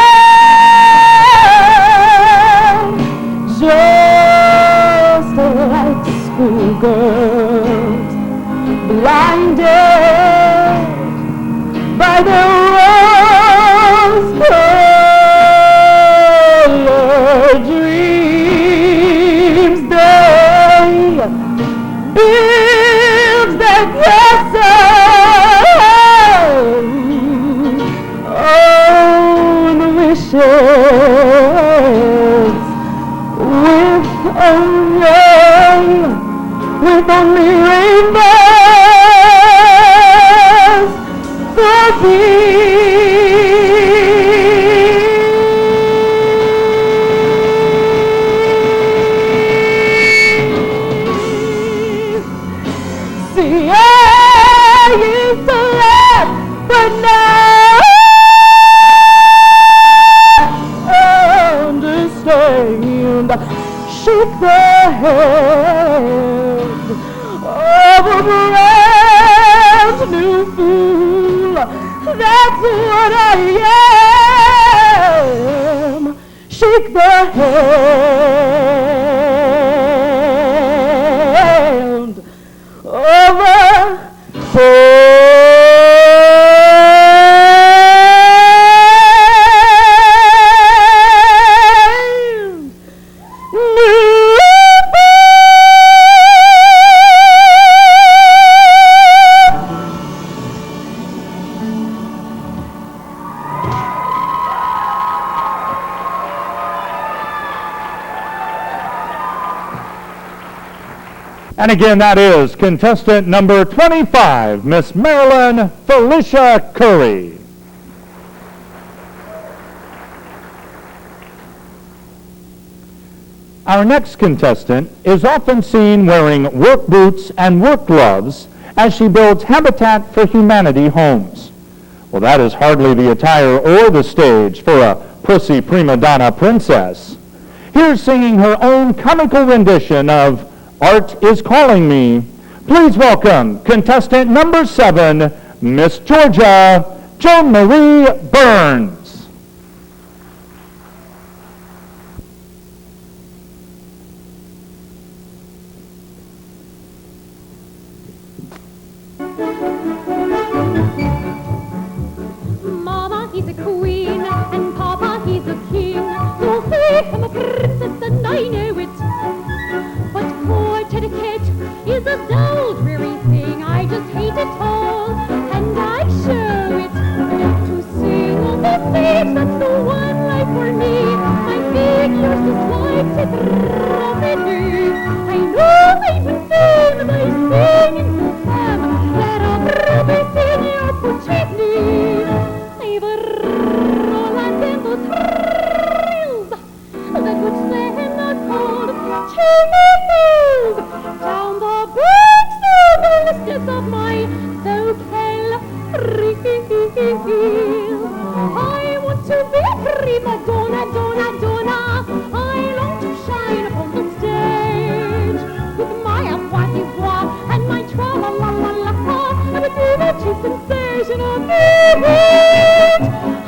just like schoolgirls, blinded by the rose-colored dreams. They build their castles on the wishes with only rainbows for peace. See, I used to laugh, but now I understand. Shake the hand of a brand new fool. That's what I am. Shake the hand of a And again, that is contestant number 25, Miss Marilyn Felicia Curry. Our next contestant is often seen wearing work boots and work gloves as she builds Habitat for Humanity homes. Well, that is hardly the attire or the stage for a pussy prima donna princess. Here's singing her own comical rendition of Art is Calling Me. Please welcome contestant number 7, Miss Georgia Joan Marie Burns. Mama, he's a queen, and Papa, he's a king. You'll say I'm a princess, and I know it. But court etiquette is a dull, dreary thing. I just hate it all, and I show it. To sing on the stage, that's the one life for me. My figure's just like it, rapidly. I know I've been famous by singing to them that I'll be Signor Puccini. I've rolled in those thrills that would send a cold chills down the banks of the listless of my so-called thrills. I want to be a prima donna, donna, donna. I long to shine upon the stage with my avoirdupois and my tra-la-la-la-la. I would give it to sensation of it.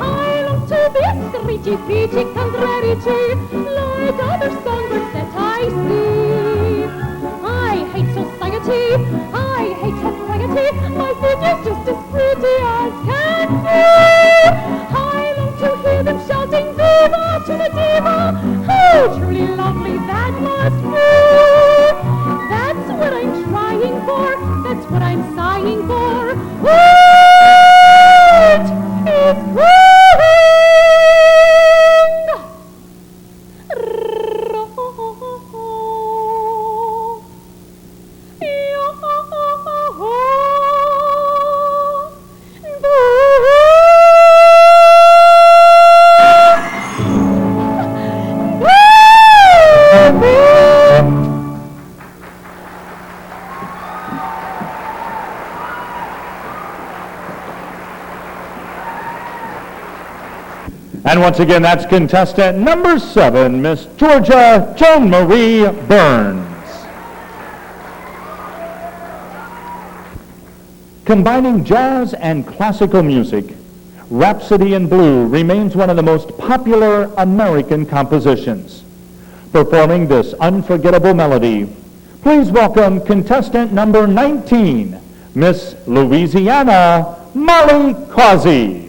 I long to be a screechy, peachy, contrarici like other songbirds that I see. I hate society, I hate society. My figure's just as pretty as can be. I long to hear them shouting viva to the diva. How truly lovely that must be. That's what I'm trying for, that's what I'm sighing for. Woo! And once again, that's contestant number 7, Miss Georgia Joan Marie Burns. Combining jazz and classical music, Rhapsody in Blue remains one of the most popular American compositions. Performing this unforgettable melody, please welcome contestant number 19, Miss Louisiana Molly Causey.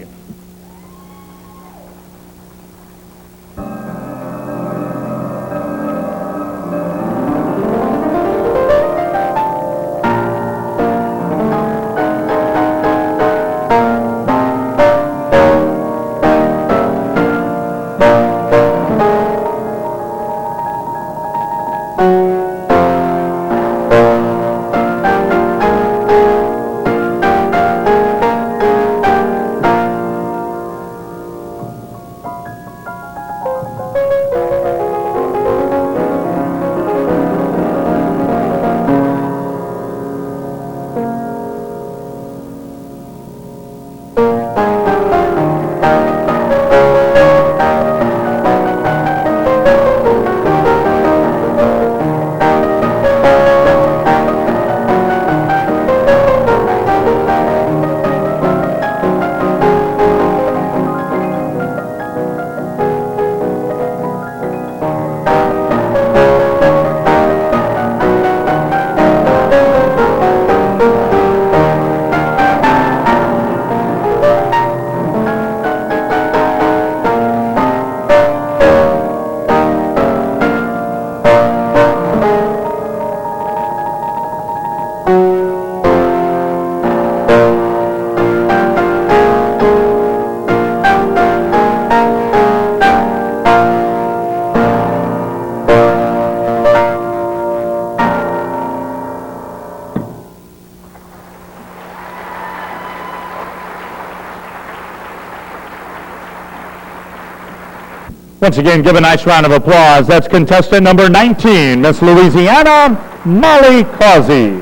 Once again, give a nice round of applause. That's contestant number 19, Miss Louisiana Molly Causey.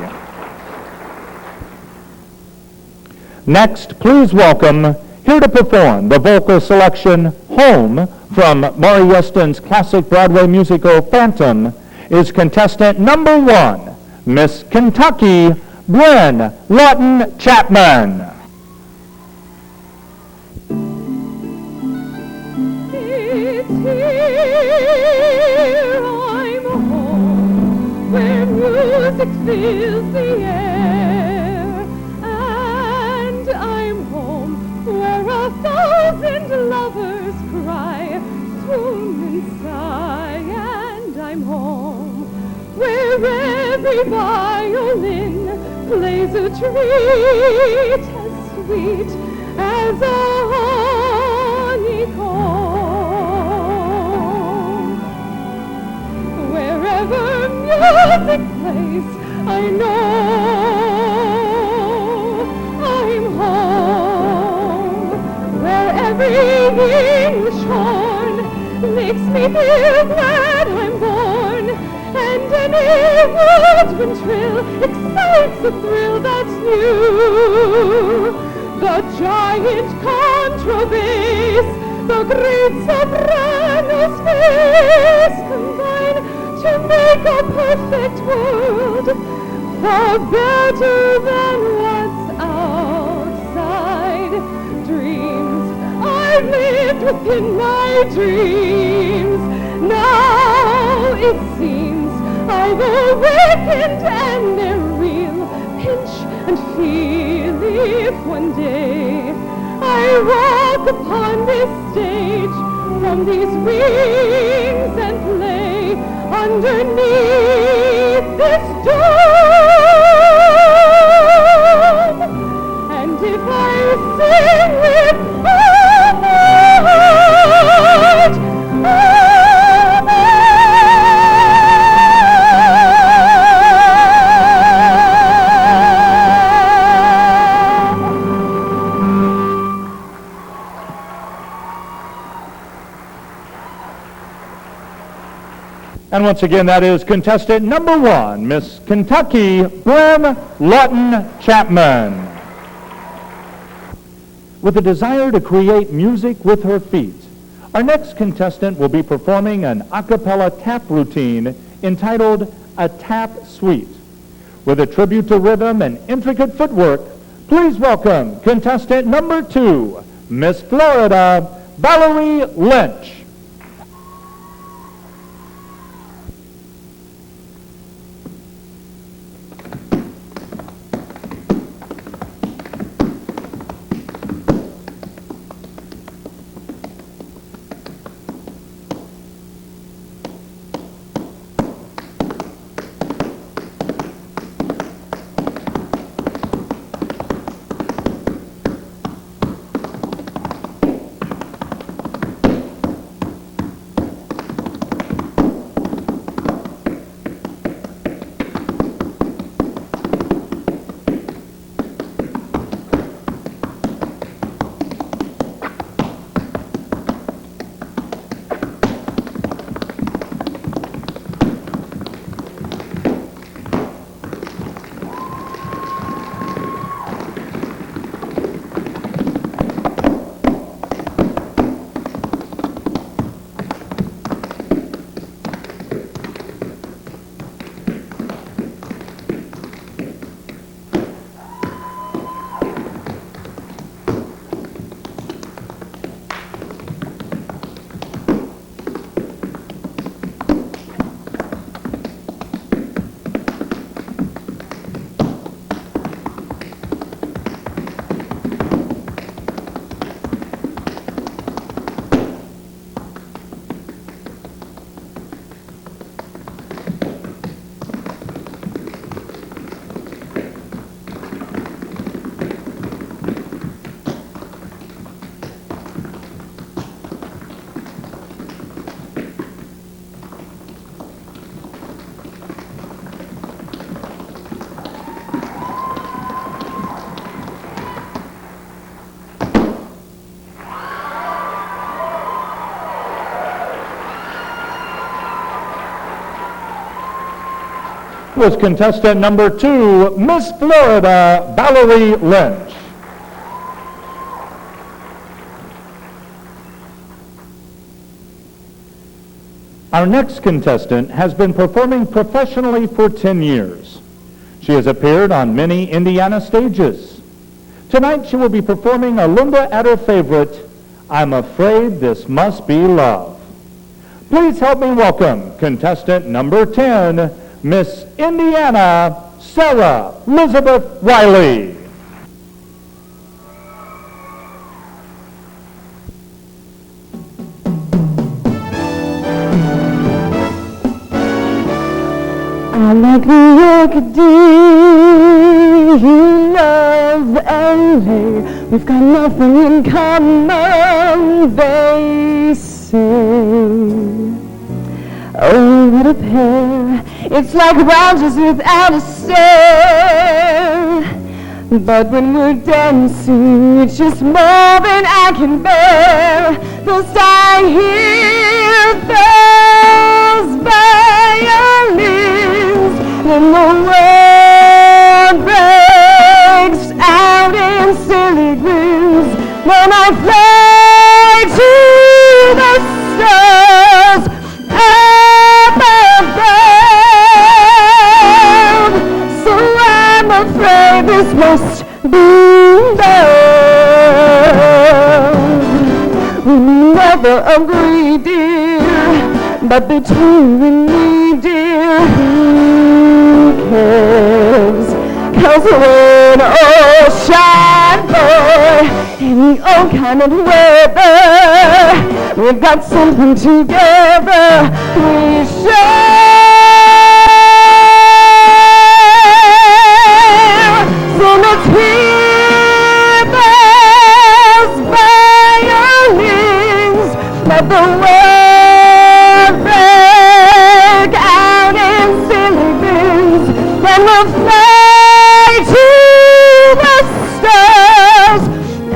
Next, please welcome, here to perform the vocal selection Home from Maury Yeston's classic Broadway musical Phantom, is contestant number 1, Miss Kentucky Gwen Lawton Chapman. Music fills the air, and I'm home where 1,000 lovers cry, swoon and sigh, and I'm home where every violin plays a treat as sweet as a honeycomb. Wherever music plays, I know I'm home, where every English horn makes me feel glad I'm born, and any woodwind trill excites a thrill that's new. The giant contrabass, the great soprano's bass combine to make a perfect world, far better than what's outside. Dreams I've lived within my dreams. Now it seems I've awakened and they're real. Pinch and feel if one day I walk upon this stage from these wings and play underneath this dome. And if I sing with all my heart, And once again, that is contestant number 1, Miss Kentucky Gwen Lawton Chapman. With a desire to create music with her feet, Our next contestant will be performing an a cappella tap routine entitled A Tap Suite. With a tribute to rhythm and intricate footwork, please welcome contestant number 2, Miss Florida, Valerie Lynch. Was contestant number 2, Miss Florida, Valerie Lynch. Our next contestant has been performing professionally for 10 years. She has appeared on many Indiana stages. Tonight she will be performing a lumba at her favorite, I'm Afraid This Must Be Love. Please help me welcome contestant number 10, Miss Indiana, Sarah Elizabeth Riley. I like New York, dear, you love LA. We've got nothing in common, they say. Oh, what a pair. It's like rounders without a stare. But when we're dancing, it's just more than I can bear. First I hear those violins, then the world breaks out in silly grins. When I fly to the stars up above, so I'm afraid this must be love. We never agree, dear, but between you and me, dear, who cares? 'Cause we're an ocean boy, any old kind of weather. We've got something together we share. So let's hear those violins, let the world break out in silly grins, and we'll fly to the stars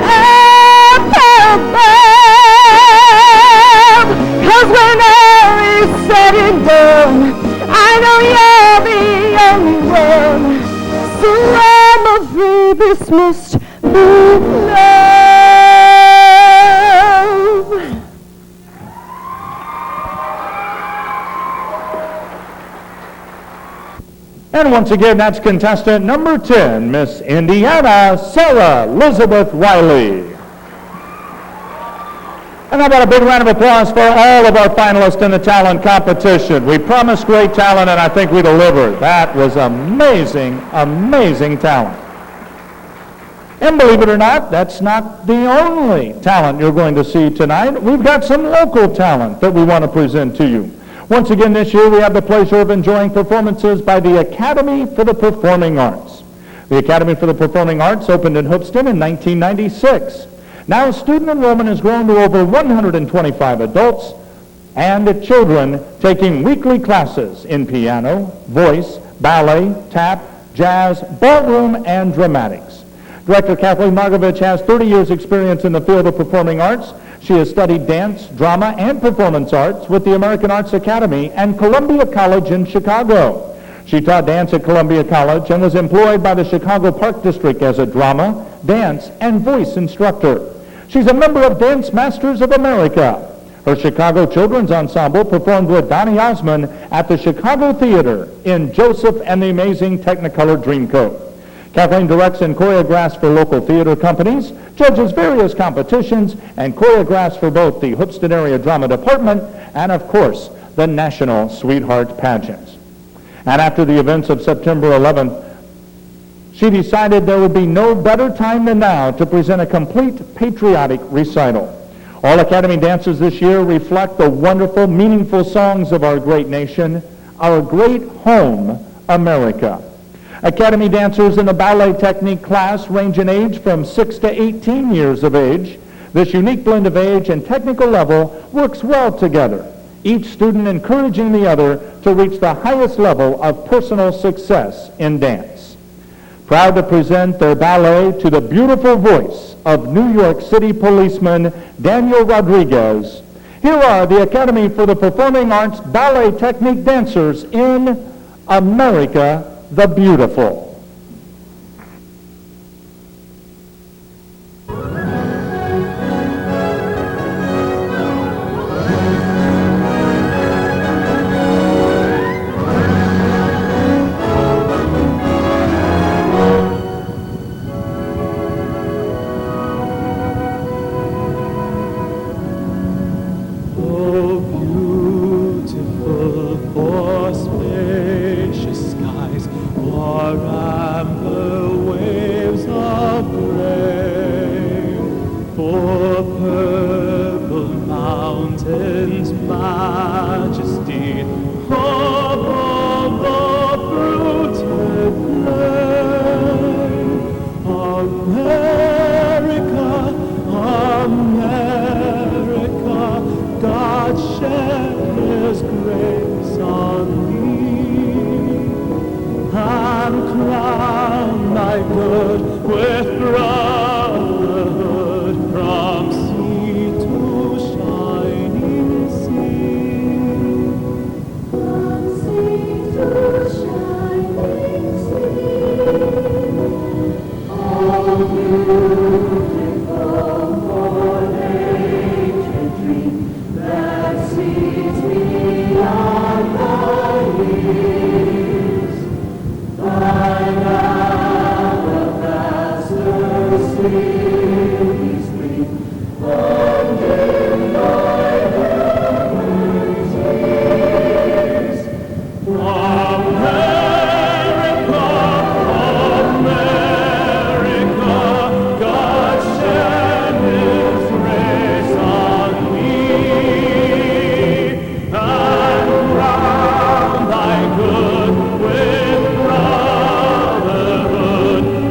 up above. 'Cause when all is said and done, I know you're the only one. So I'm afraid this must be love. And once again, that's contestant number 10, Miss Indiana, Sarah Elizabeth Riley. And how about a big round of applause for all of our finalists in the talent competition. We promised great talent, and I think we delivered. That was amazing, amazing talent. And believe it or not, that's not the only talent you're going to see tonight. We've got some local talent that we want to present to you. Once again this year, we have the pleasure of enjoying performances by the Academy for the Performing Arts. The Academy for the Performing Arts opened in Hoopston in 1996. Now student enrollment has grown to over 125 adults and children taking weekly classes in piano, voice, ballet, tap, jazz, ballroom, and dramatics. Director Kathleen Margovich has 30 years experience in the field of performing arts. She has studied dance, drama, and performance arts with the American Arts Academy and Columbia College in Chicago. She taught dance at Columbia College and was employed by the Chicago Park District as a drama, dance, and voice instructor. She's a member of Dance Masters of America. Her Chicago Children's Ensemble performed with Donny Osmond at the Chicago Theater in Joseph and the Amazing Technicolor Dreamcoat. Kathleen directs and choreographs for local theater companies, judges various competitions, and choreographs for both the Hoopston Area Drama Department and, of course, the National Sweetheart Pageant. And after the events of September 11th, she decided there would be no better time than now to present a complete patriotic recital. All Academy dances this year reflect the wonderful, meaningful songs of our great nation, our great home, America. Academy dancers in the ballet technique class range in age from 6 to 18 years of age. This unique blend of age and technical level works well together, each student encouraging the other to reach the highest level of personal success in dance. Proud to present their ballet to the beautiful voice of New York City policeman Daniel Rodriguez. Here are the Academy for the Performing Arts ballet technique dancers in America the Beautiful.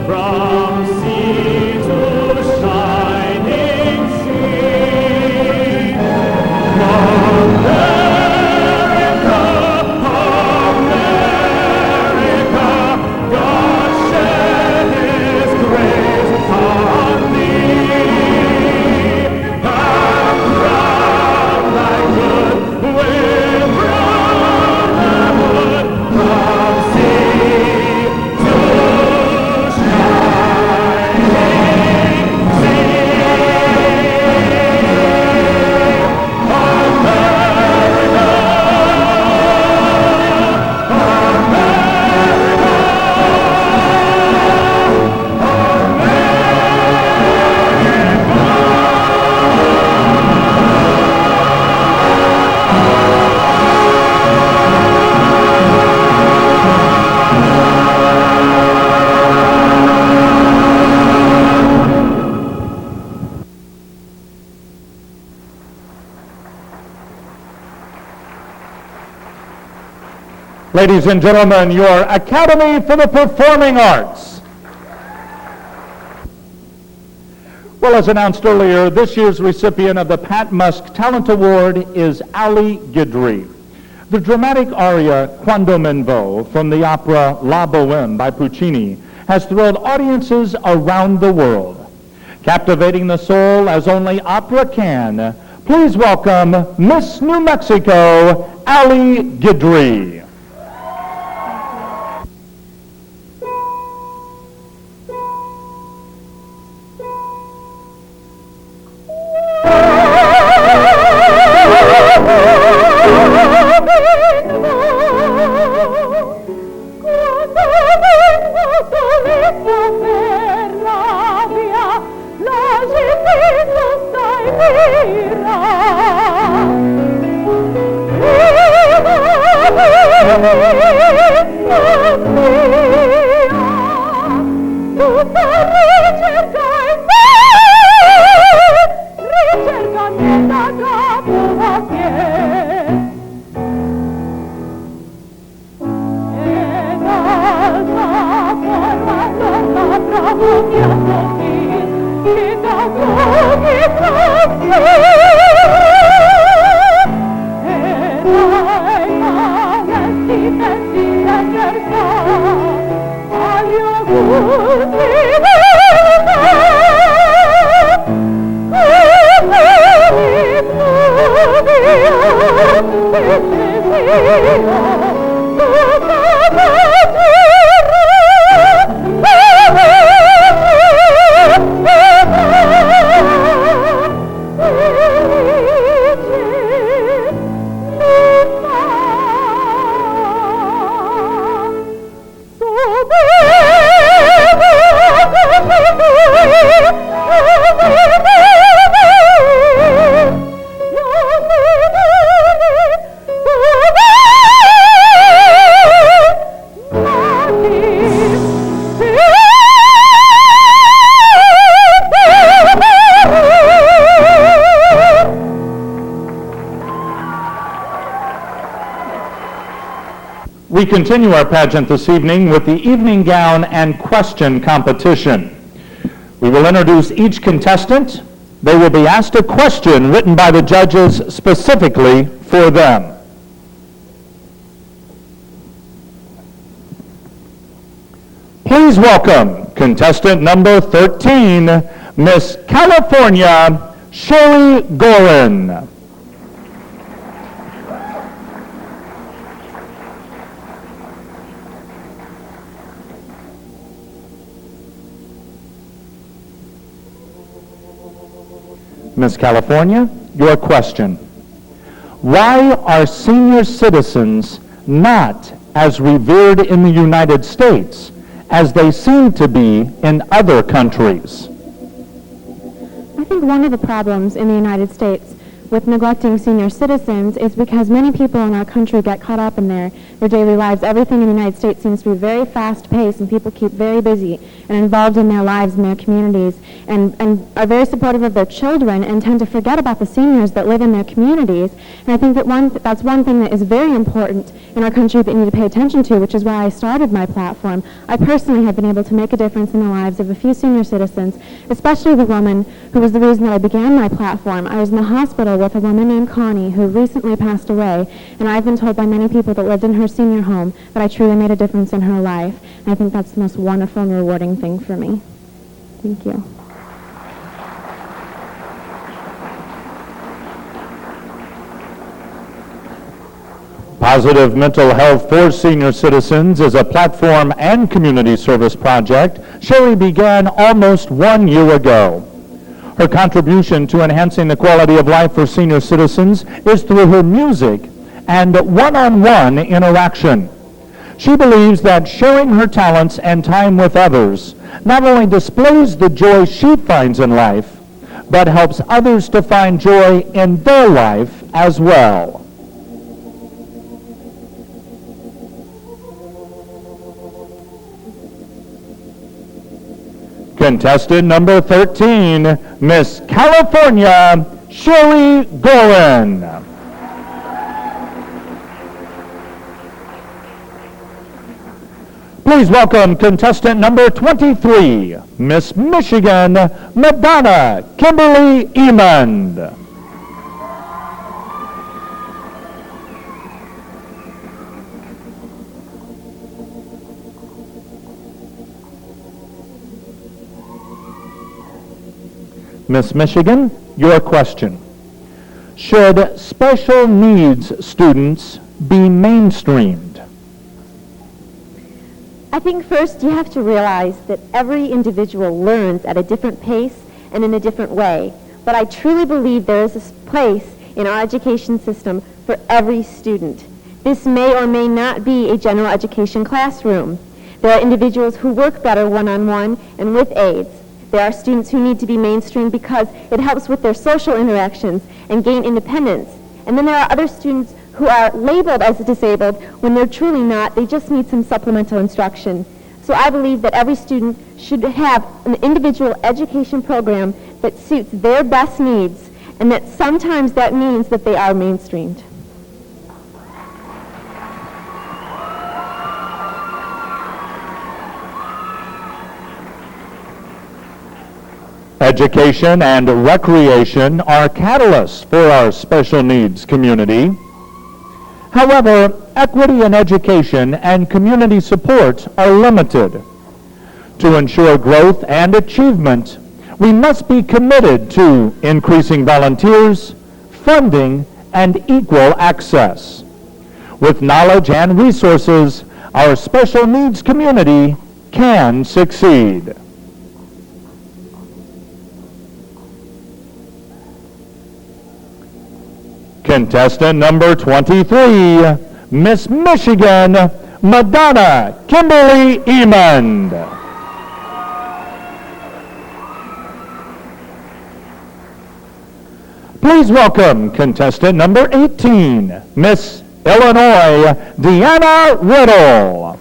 From sea to Ladies and gentlemen, your Academy for the Performing Arts. Well, as announced earlier, this year's recipient of the Pat Musk Talent Award is Ali Guidry. The dramatic aria Quando Men Vo from the opera La Bohème by Puccini has thrilled audiences around the world. Captivating the soul as only opera can, please welcome Miss New Mexico, Ali Guidry. We continue our pageant this evening with the evening gown and question competition. We will introduce each contestant. They will be asked a question written by the judges specifically for them. Please welcome contestant number 13, Miss California, Sherry Gorin. Miss California, your question. Why are senior citizens not as revered in the United States as they seem to be in other countries? I think one of the problems in the United States with neglecting senior citizens is because many people in our country get caught up in their daily lives. Everything in the United States seems to be very fast-paced, and people keep very busy and involved in their lives and their communities, and are very supportive of their children and tend to forget about the seniors that live in their communities. And I think that that's one thing that is very important in our country that you need to pay attention to, which is why I started my platform. I personally have been able to make a difference in the lives of a few senior citizens, especially the woman who was the reason that I began my platform. I was in the hospital with a woman named Connie who recently passed away, and I've been told by many people that lived in her senior home that I truly made a difference in her life. And I think that's the most wonderful and rewarding thing for me. Thank you. Positive Mental Health for Senior Citizens is a platform and community service project Sherry began almost 1 year ago. Her contribution to enhancing the quality of life for senior citizens is through her music and one-on-one interaction. She believes that sharing her talents and time with others not only displays the joy she finds in life, but helps others to find joy in their life as well. Contestant number 13, Miss California, Sherry Gorin. Please welcome contestant number 23, Miss Michigan, Madonna Kimberly Emond. Miss Michigan, your question. Should special needs students be mainstreamed? I think first you have to realize that every individual learns at a different pace and in a different way. But I truly believe there is a place in our education system for every student. This may or may not be a general education classroom. There are individuals who work better one-on-one and with aides. There are students who need to be mainstreamed because it helps with their social interactions and gain independence. And then there are other students who are labeled as disabled when they're truly not. They just need some supplemental instruction. So I believe that every student should have an individual education program that suits their best needs, and that sometimes that means that they are mainstreamed. Education and recreation are catalysts for our special needs community. However, equity in education and community support are limited. To ensure growth and achievement, we must be committed to increasing volunteers, funding, and equal access. With knowledge and resources, our special needs community can succeed. Contestant number 23, Miss Michigan, Madonna Kimberly Emond. Please welcome contestant number 18, Miss Illinois, Deanna Riddle.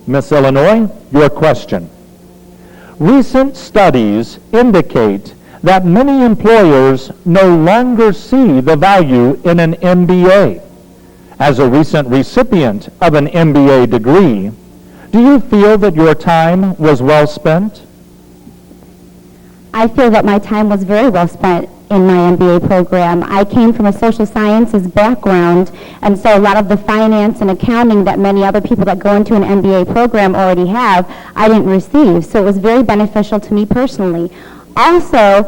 Miss Illinois, your question. Recent studies indicate that many employers no longer see the value in an MBA. As a recent recipient of an MBA degree, do you feel that your time was well spent? I feel that my time was very well spent in my MBA program. I came from a social sciences background, and so a lot of the finance and accounting that many other people that go into an MBA program already have, I didn't receive. So it was very beneficial to me personally. Also,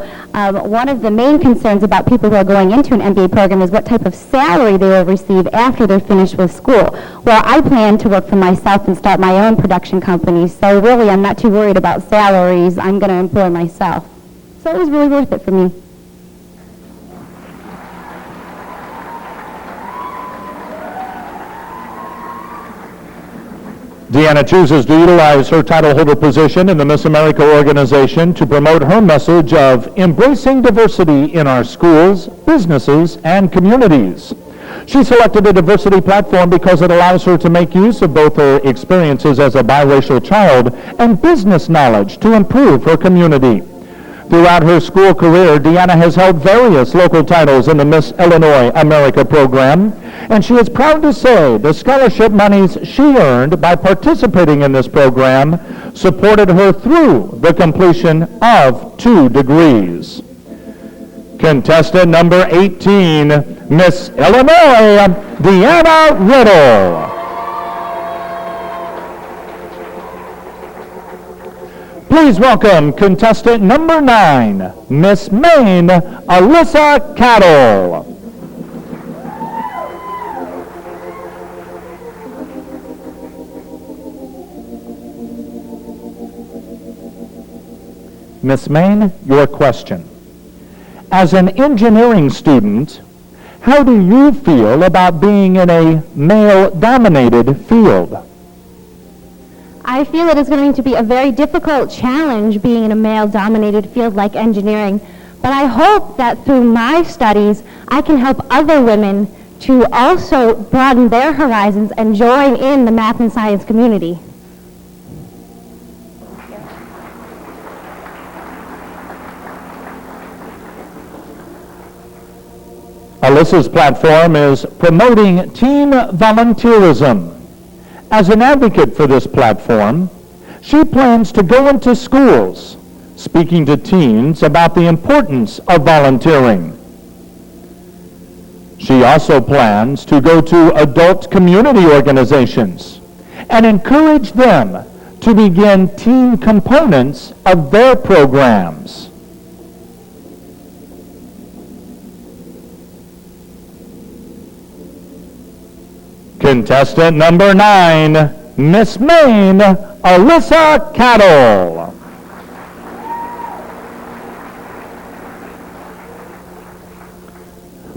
one of the main concerns about people who are going into an MBA program is what type of salary they will receive after they're finished with school. Well, I plan to work for myself and start my own production company, so really I'm not too worried about salaries. I'm going to employ myself. So it was really worth it for me. Deanna chooses to utilize her title holder position in the Miss America organization to promote her message of embracing diversity in our schools, businesses, and communities. She selected a diversity platform because it allows her to make use of both her experiences as a biracial child and business knowledge to improve her community. Throughout her school career, Deanna has held various local titles in the Miss Illinois America program, and she is proud to say the scholarship monies she earned by participating in this program supported her through the completion of 2 degrees. Contestant number 18, Miss Illinois, Deanna Riddle. Please welcome contestant number 9, Miss Maine, Alyssa Cattle. Miss Maine, your question. As an engineering student, how do you feel about being in a male-dominated field? I feel it is going to be a very difficult challenge being in a male-dominated field like engineering, but I hope that through my studies I can help other women to also broaden their horizons and join in the math and science community. Alyssa's platform is promoting teen volunteerism. As an advocate for this platform, she plans to go into schools, speaking to teens about the importance of volunteering. She also plans to go to adult community organizations and encourage them to begin teen components of their programs. Contestant number 9, Miss Maine, Alyssa Cattle.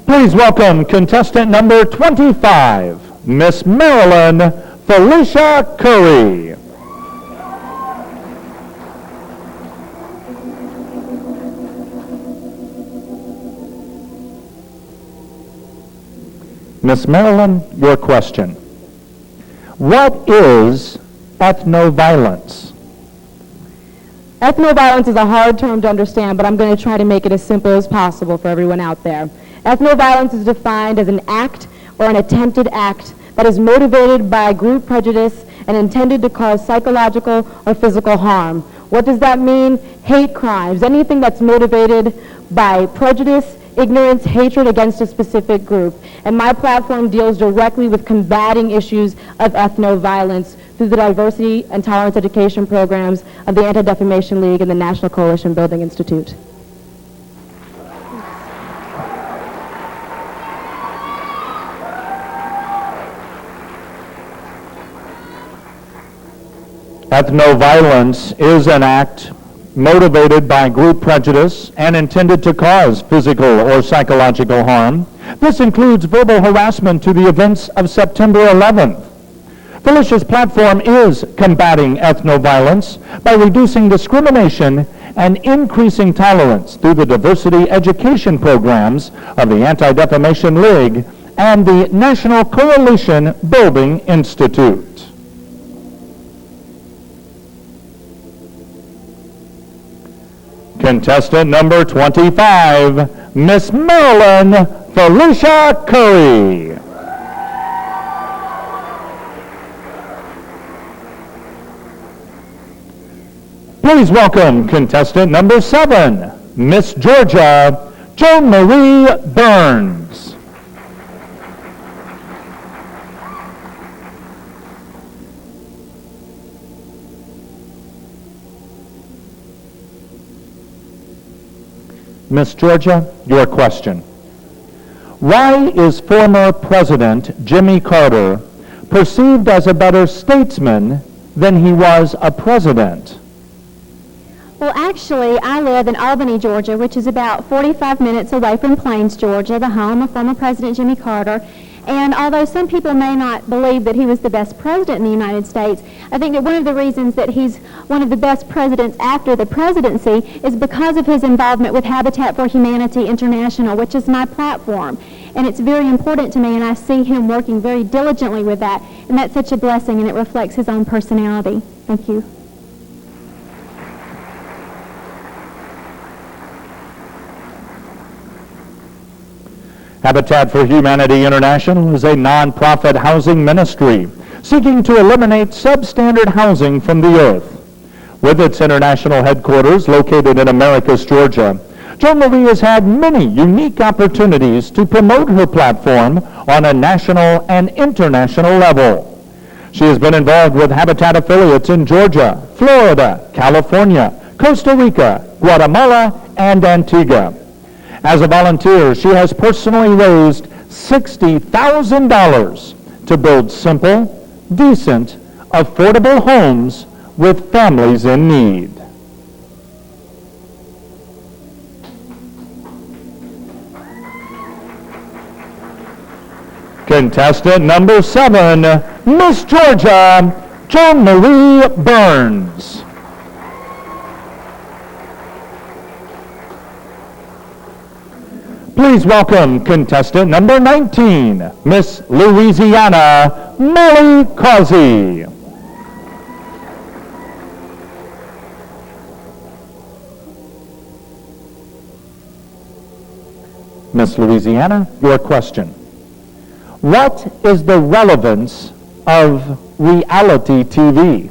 Please welcome contestant number 25, Miss Marilyn Felicia Curry. Miss Marilyn, your question. What is ethnoviolence? Ethnoviolence is a hard term to understand, but I'm going to try to make it as simple as possible for everyone out there. Ethnoviolence is defined as an act or an attempted act that is motivated by group prejudice and intended to cause psychological or physical harm. What does that mean? Hate crimes, anything that's motivated by prejudice, ignorance, hatred against a specific group. And my platform deals directly with combating issues of ethnoviolence through the diversity and tolerance education programs of the Anti-Defamation League and the National Coalition Building Institute. Ethnoviolence is an act motivated by group prejudice and intended to cause physical or psychological harm. This includes verbal harassment to the events of September 11th. Felicia's platform is combating ethnoviolence by reducing discrimination and increasing tolerance through the diversity education programs of the Anti-Defamation League and the National Coalition Building Institute. Contestant number 25, Miss Marilyn Felicia Curry. Please welcome contestant number 7, Miss Georgia Joan Marie Burns. Miss Georgia, your question. Why is former President Jimmy Carter perceived as a better statesman than he was a president? Well, actually, I live in Albany, Georgia, which is about 45 minutes away from Plains, Georgia, the home of former President Jimmy Carter. And although some people may not believe that he was the best president in the United States, I think that one of the reasons that he's one of the best presidents after the presidency is because of his involvement with Habitat for Humanity International, which is my platform. And it's very important to me, and I see him working very diligently with that. And that's such a blessing, and it reflects his own personality. Thank you. Habitat for Humanity International is a nonprofit housing ministry seeking to eliminate substandard housing from the earth. With its international headquarters located in Americus, Georgia, Joan Marie has had many unique opportunities to promote her platform on a national and international level. She has been involved with Habitat affiliates in Georgia, Florida, California, Costa Rica, Guatemala, and Antigua. As a volunteer, she has personally raised $60,000 to build simple, decent, affordable homes with families in need. Contestant number 7, Miss Georgia Joan Marie Burns. Please welcome contestant number 19, Miss Louisiana Molly Causey. Miss Louisiana, your question. What is the relevance of reality TV?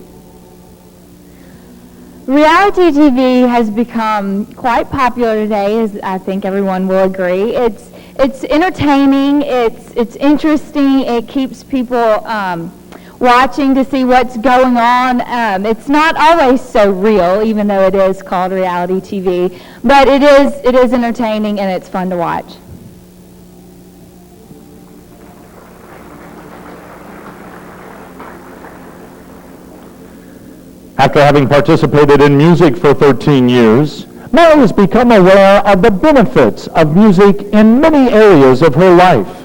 Reality TV has become quite popular today, as I think everyone will agree. It's entertaining, it's interesting, it keeps people watching to see what's going on. It's not always so real, even though it is called reality TV, but it is entertaining and it's fun to watch. After having participated in music for 13 years, Mary has become aware of the benefits of music in many areas of her life.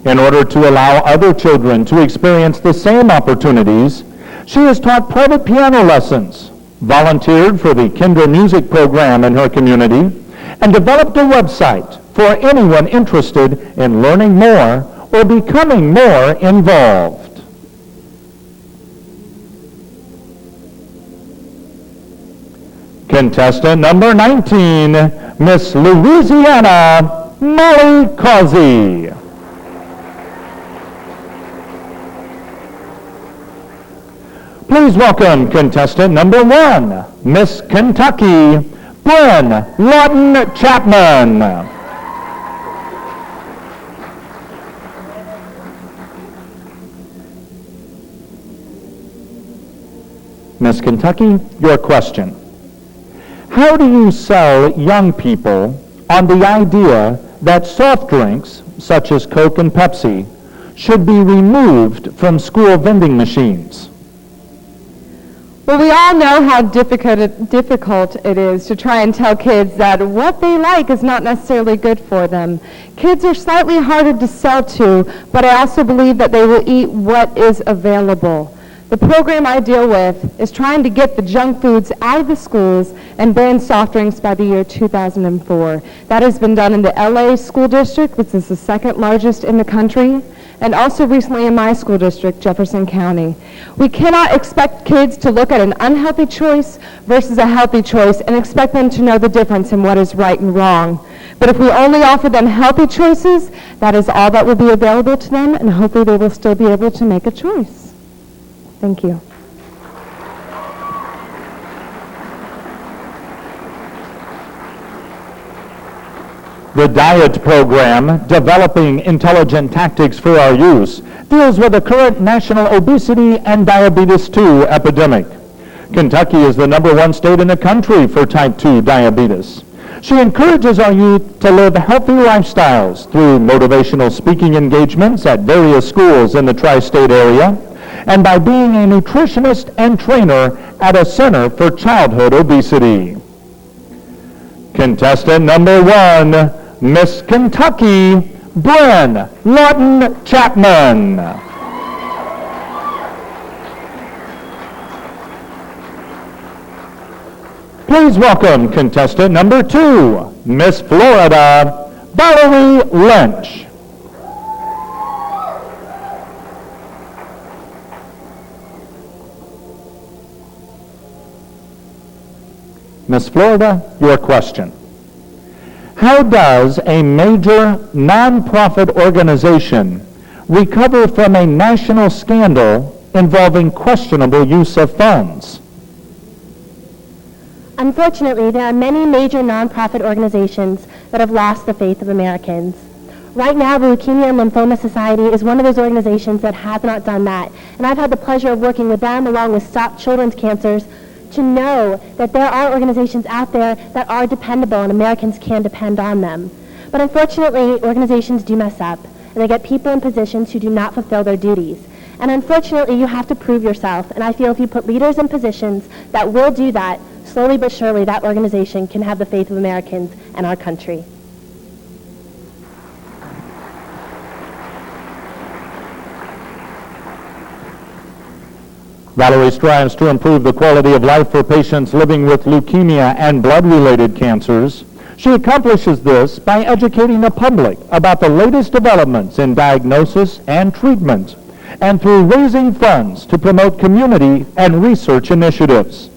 In order to allow other children to experience the same opportunities, she has taught private piano lessons, volunteered for the Kinder Music program in her community, and developed a website for anyone interested in learning more or becoming more involved. Contestant number 19, Miss Louisiana, Molly Causey. Please welcome contestant number 1, Miss Kentucky, Bryn Lawton Chapman. Miss Kentucky, your question. How do you sell young people on the idea that soft drinks, such as Coke and Pepsi, should be removed from school vending machines? Well, we all know how difficult it is to try and tell kids that what they like is not necessarily good for them. Kids are slightly harder to sell to, but I also believe that they will eat what is available. The program I deal with is trying to get the junk foods out of the schools and ban soft drinks by the year 2004. That has been done in the LA school district, which is the second largest in the country, and also recently in my school district, Jefferson County. We cannot expect kids to look at an unhealthy choice versus a healthy choice and expect them to know the difference in what is right and wrong. But if we only offer them healthy choices, that is all that will be available to them, and hopefully they will still be able to make a choice. Thank you. The diet program, Developing Intelligent Tactics for Our Youth, deals with the current national obesity and diabetes 2 epidemic. Kentucky is the #1 state in the country for type 2 diabetes. She encourages our youth to live healthy lifestyles through motivational speaking engagements at various schools in the tri-state area, and by being a nutritionist and trainer at a center for childhood obesity. Contestant number 1, Miss Kentucky, Bryn Lawton Chapman. Please welcome contestant number 2, Miss Florida, Valerie Lynch. Miss Florida, your question. How does a major nonprofit organization recover from a national scandal involving questionable use of funds? Unfortunately, there are many major nonprofit organizations that have lost the faith of Americans. Right now, the Leukemia and Lymphoma Society is one of those organizations that have not done that. And I've had the pleasure of working with them along with Stop Children's Cancers to know that there are organizations out there that are dependable and Americans can depend on them. But unfortunately, organizations do mess up, and they get people in positions who do not fulfill their duties. And unfortunately, you have to prove yourself, and I feel if you put leaders in positions that will do that, slowly but surely that organization can have the faith of Americans and our country. Valerie strives to improve the quality of life for patients living with leukemia and blood-related cancers. She accomplishes this by educating the public about the latest developments in diagnosis and treatment, and through raising funds to promote community and research initiatives.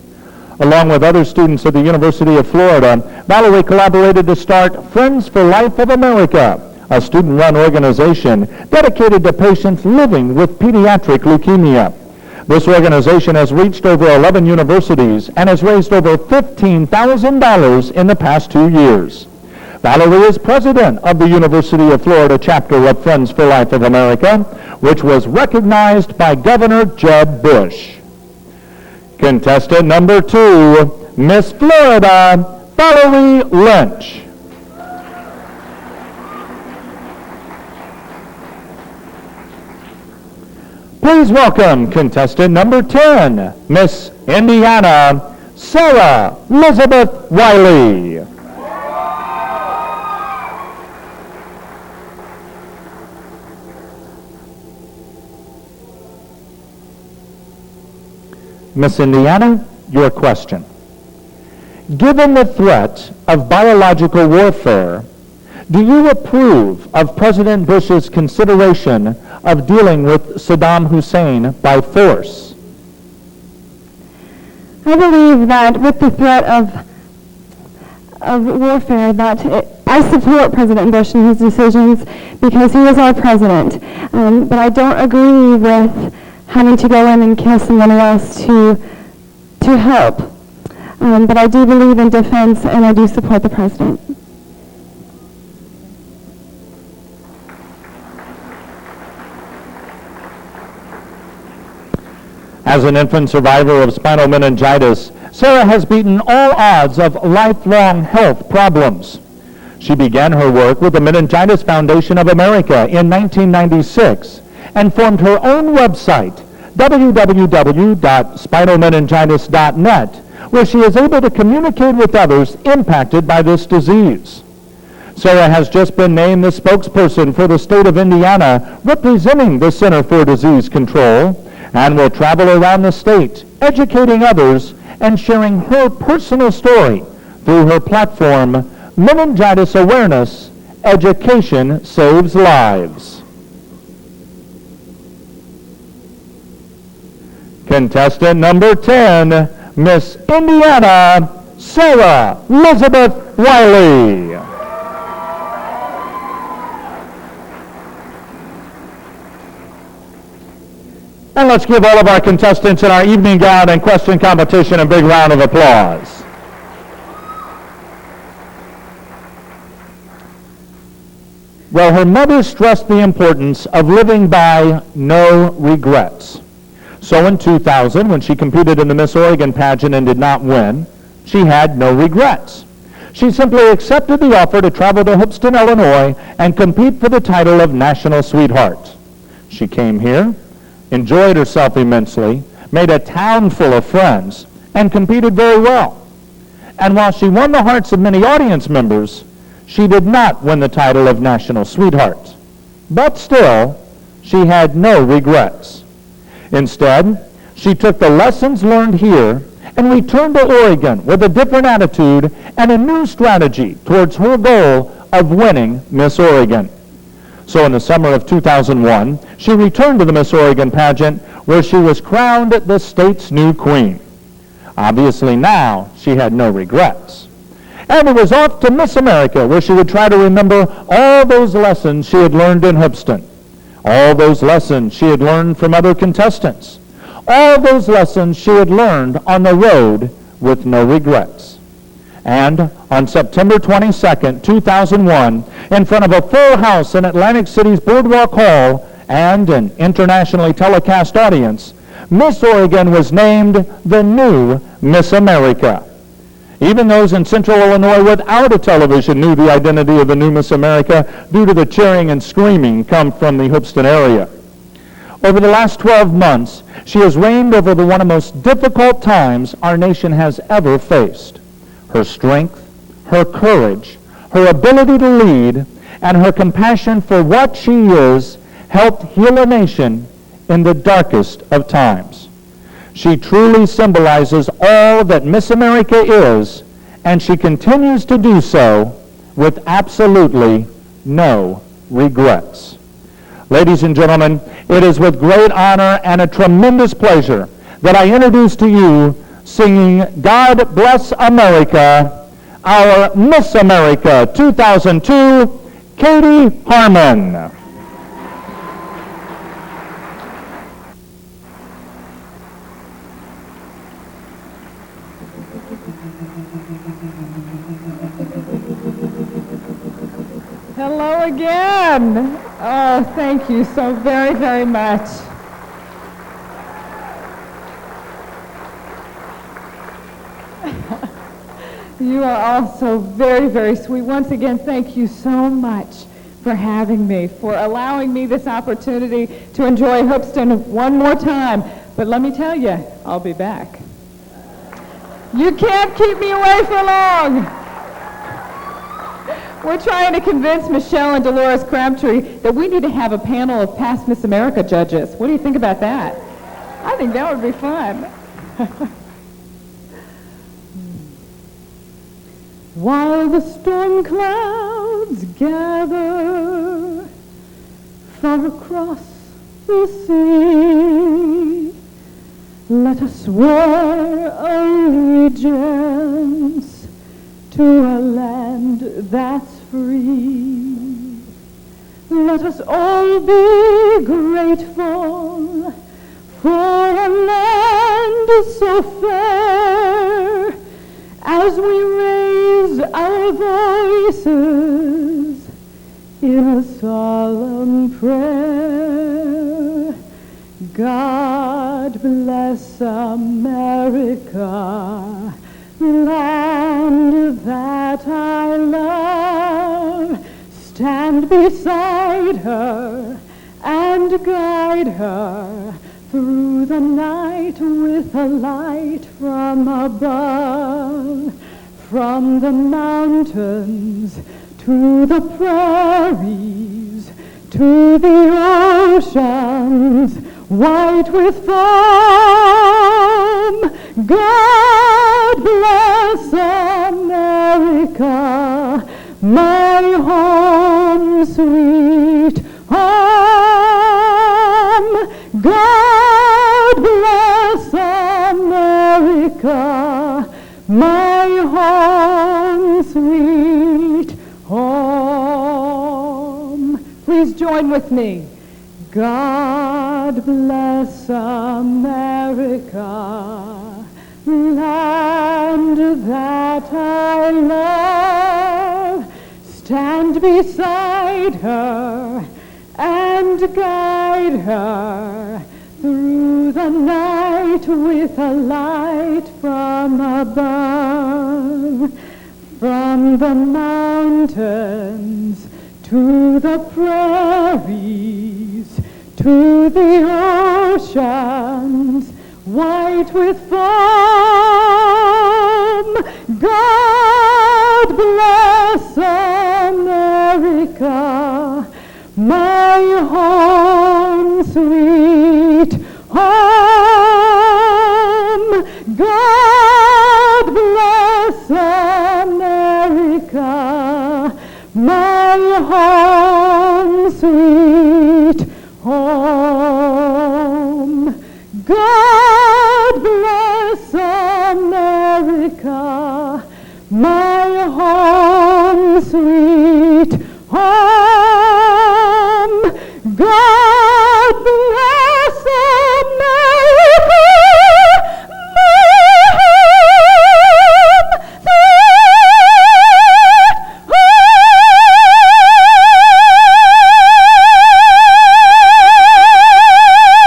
Along with other students at the University of Florida, Valerie collaborated to start Friends for Life of America, a student-run organization dedicated to patients living with pediatric leukemia. This organization has reached over 11 universities and has raised over $15,000 in the past 2 years. Valerie is president of the University of Florida chapter of Friends for Life of America, which was recognized by Governor Jeb Bush. Contestant number 2, Miss Florida, Valerie Lynch. Please welcome contestant number 10, Miss Indiana, Sarah Elizabeth Wiley. Miss Indiana, your question. Given the threat of biological warfare, do you approve of President Bush's consideration of dealing with Saddam Hussein by force? I believe that with the threat of warfare, I support President Bush and his decisions because he is our president. But I don't agree with having to go in and kill someone else to help. But I do believe in defense, and I do support the president. As an infant survivor of spinal meningitis, Sarah has beaten all odds of lifelong health problems. She began her work with the Meningitis Foundation of America in 1996 and formed her own website, www.spinalmeningitis.net, where she is able to communicate with others impacted by this disease. Sarah has just been named the spokesperson for the state of Indiana, representing the Center for Disease Control, and will travel around the state, educating others and sharing her personal story through her platform, Meningitis Awareness, Education Saves Lives. Contestant number 10, Miss Indiana, Sarah Elizabeth Wiley. And let's give all of our contestants in our evening gown and question competition a big round of applause. Well, her mother stressed the importance of living by no regrets. So in 2000, when she competed in the Miss Oregon pageant and did not win, she had no regrets. She simply accepted the offer to travel to Hoopston, Illinois, and compete for the title of National Sweetheart. She came here, enjoyed herself immensely, made a town full of friends, and competed very well. And while she won the hearts of many audience members, she did not win the title of National Sweetheart. But still, she had no regrets. Instead, she took the lessons learned here and returned to Oregon with a different attitude and a new strategy towards her goal of winning Miss Oregon. So in the summer of 2001, she returned to the Miss Oregon pageant where she was crowned the state's new queen. Obviously now, she had no regrets. And it was off to Miss America where she would try to remember all those lessons she had learned in Hoopston, all those lessons she had learned from other contestants, all those lessons she had learned on the road with no regrets. And on September 22nd, 2001, in front of a full house in Atlantic City's Boardwalk Hall and an internationally telecast audience, Miss Oregon was named the new Miss America. Even those in Central Illinois without a television knew the identity of the new Miss America due to the cheering and screaming come from the Hoopston area. Over the last 12 months, she has reigned over one of the most difficult times our nation has ever faced. Her strength, her courage, her ability to lead, and her compassion for what she is helped heal a nation in the darkest of times. She truly symbolizes all that Miss America is, and she continues to do so with absolutely no regrets. Ladies and gentlemen, it is with great honor and a tremendous pleasure that I introduce to you singing God Bless America, our Miss America 2002, Katie Harmon. Hello again. Oh, thank you so very, very much. You are all so very, very sweet. Once again, thank you so much for having me, for allowing me this opportunity to enjoy Hoopston one more time. But let me tell you, I'll be back. You can't keep me away for long. We're trying to convince Michelle and Dolores Crabtree that we need to have a panel of past Miss America judges. What do you think about that? I think that would be fun. While the storm clouds gather far across the sea, let us swear allegiance to a land that's free. Let us all be grateful for a land so fair, as we raise our voices in a solemn prayer. God bless America, land that I love. Stand beside her and guide her through the night with a light from above. From the mountains to the prairies, to the oceans white with foam. God bless America, my home sweet home. God bless America, my home sweet home. Please join with me. God bless America, land that I love. Stand beside her and guide her through the night with a light from above. From the mountains to the prairies, to the oceans white with foam. God bless America, my home sweet home. God bless America, my home sweet home. God bless America, my home sweet home. God bless America, my home sweet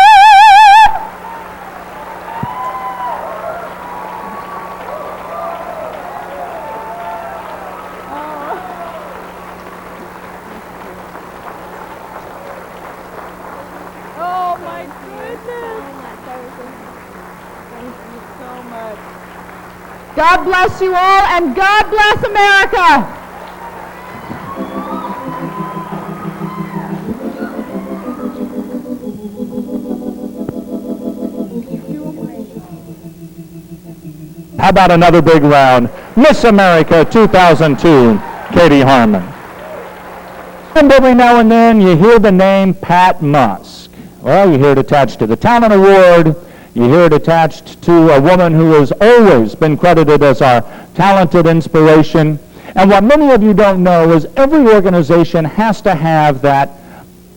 Oh my goodness. Thank you so much. God bless you all, and God bless America. How about another big round? Miss America 2002, Katie Harmon. And every now and then you hear the name Pat Musk. Well, you hear it attached to the Talent Award, You hear it attached to a woman who has always been credited as our talented inspiration. And what many of you don't know is every organization has to have that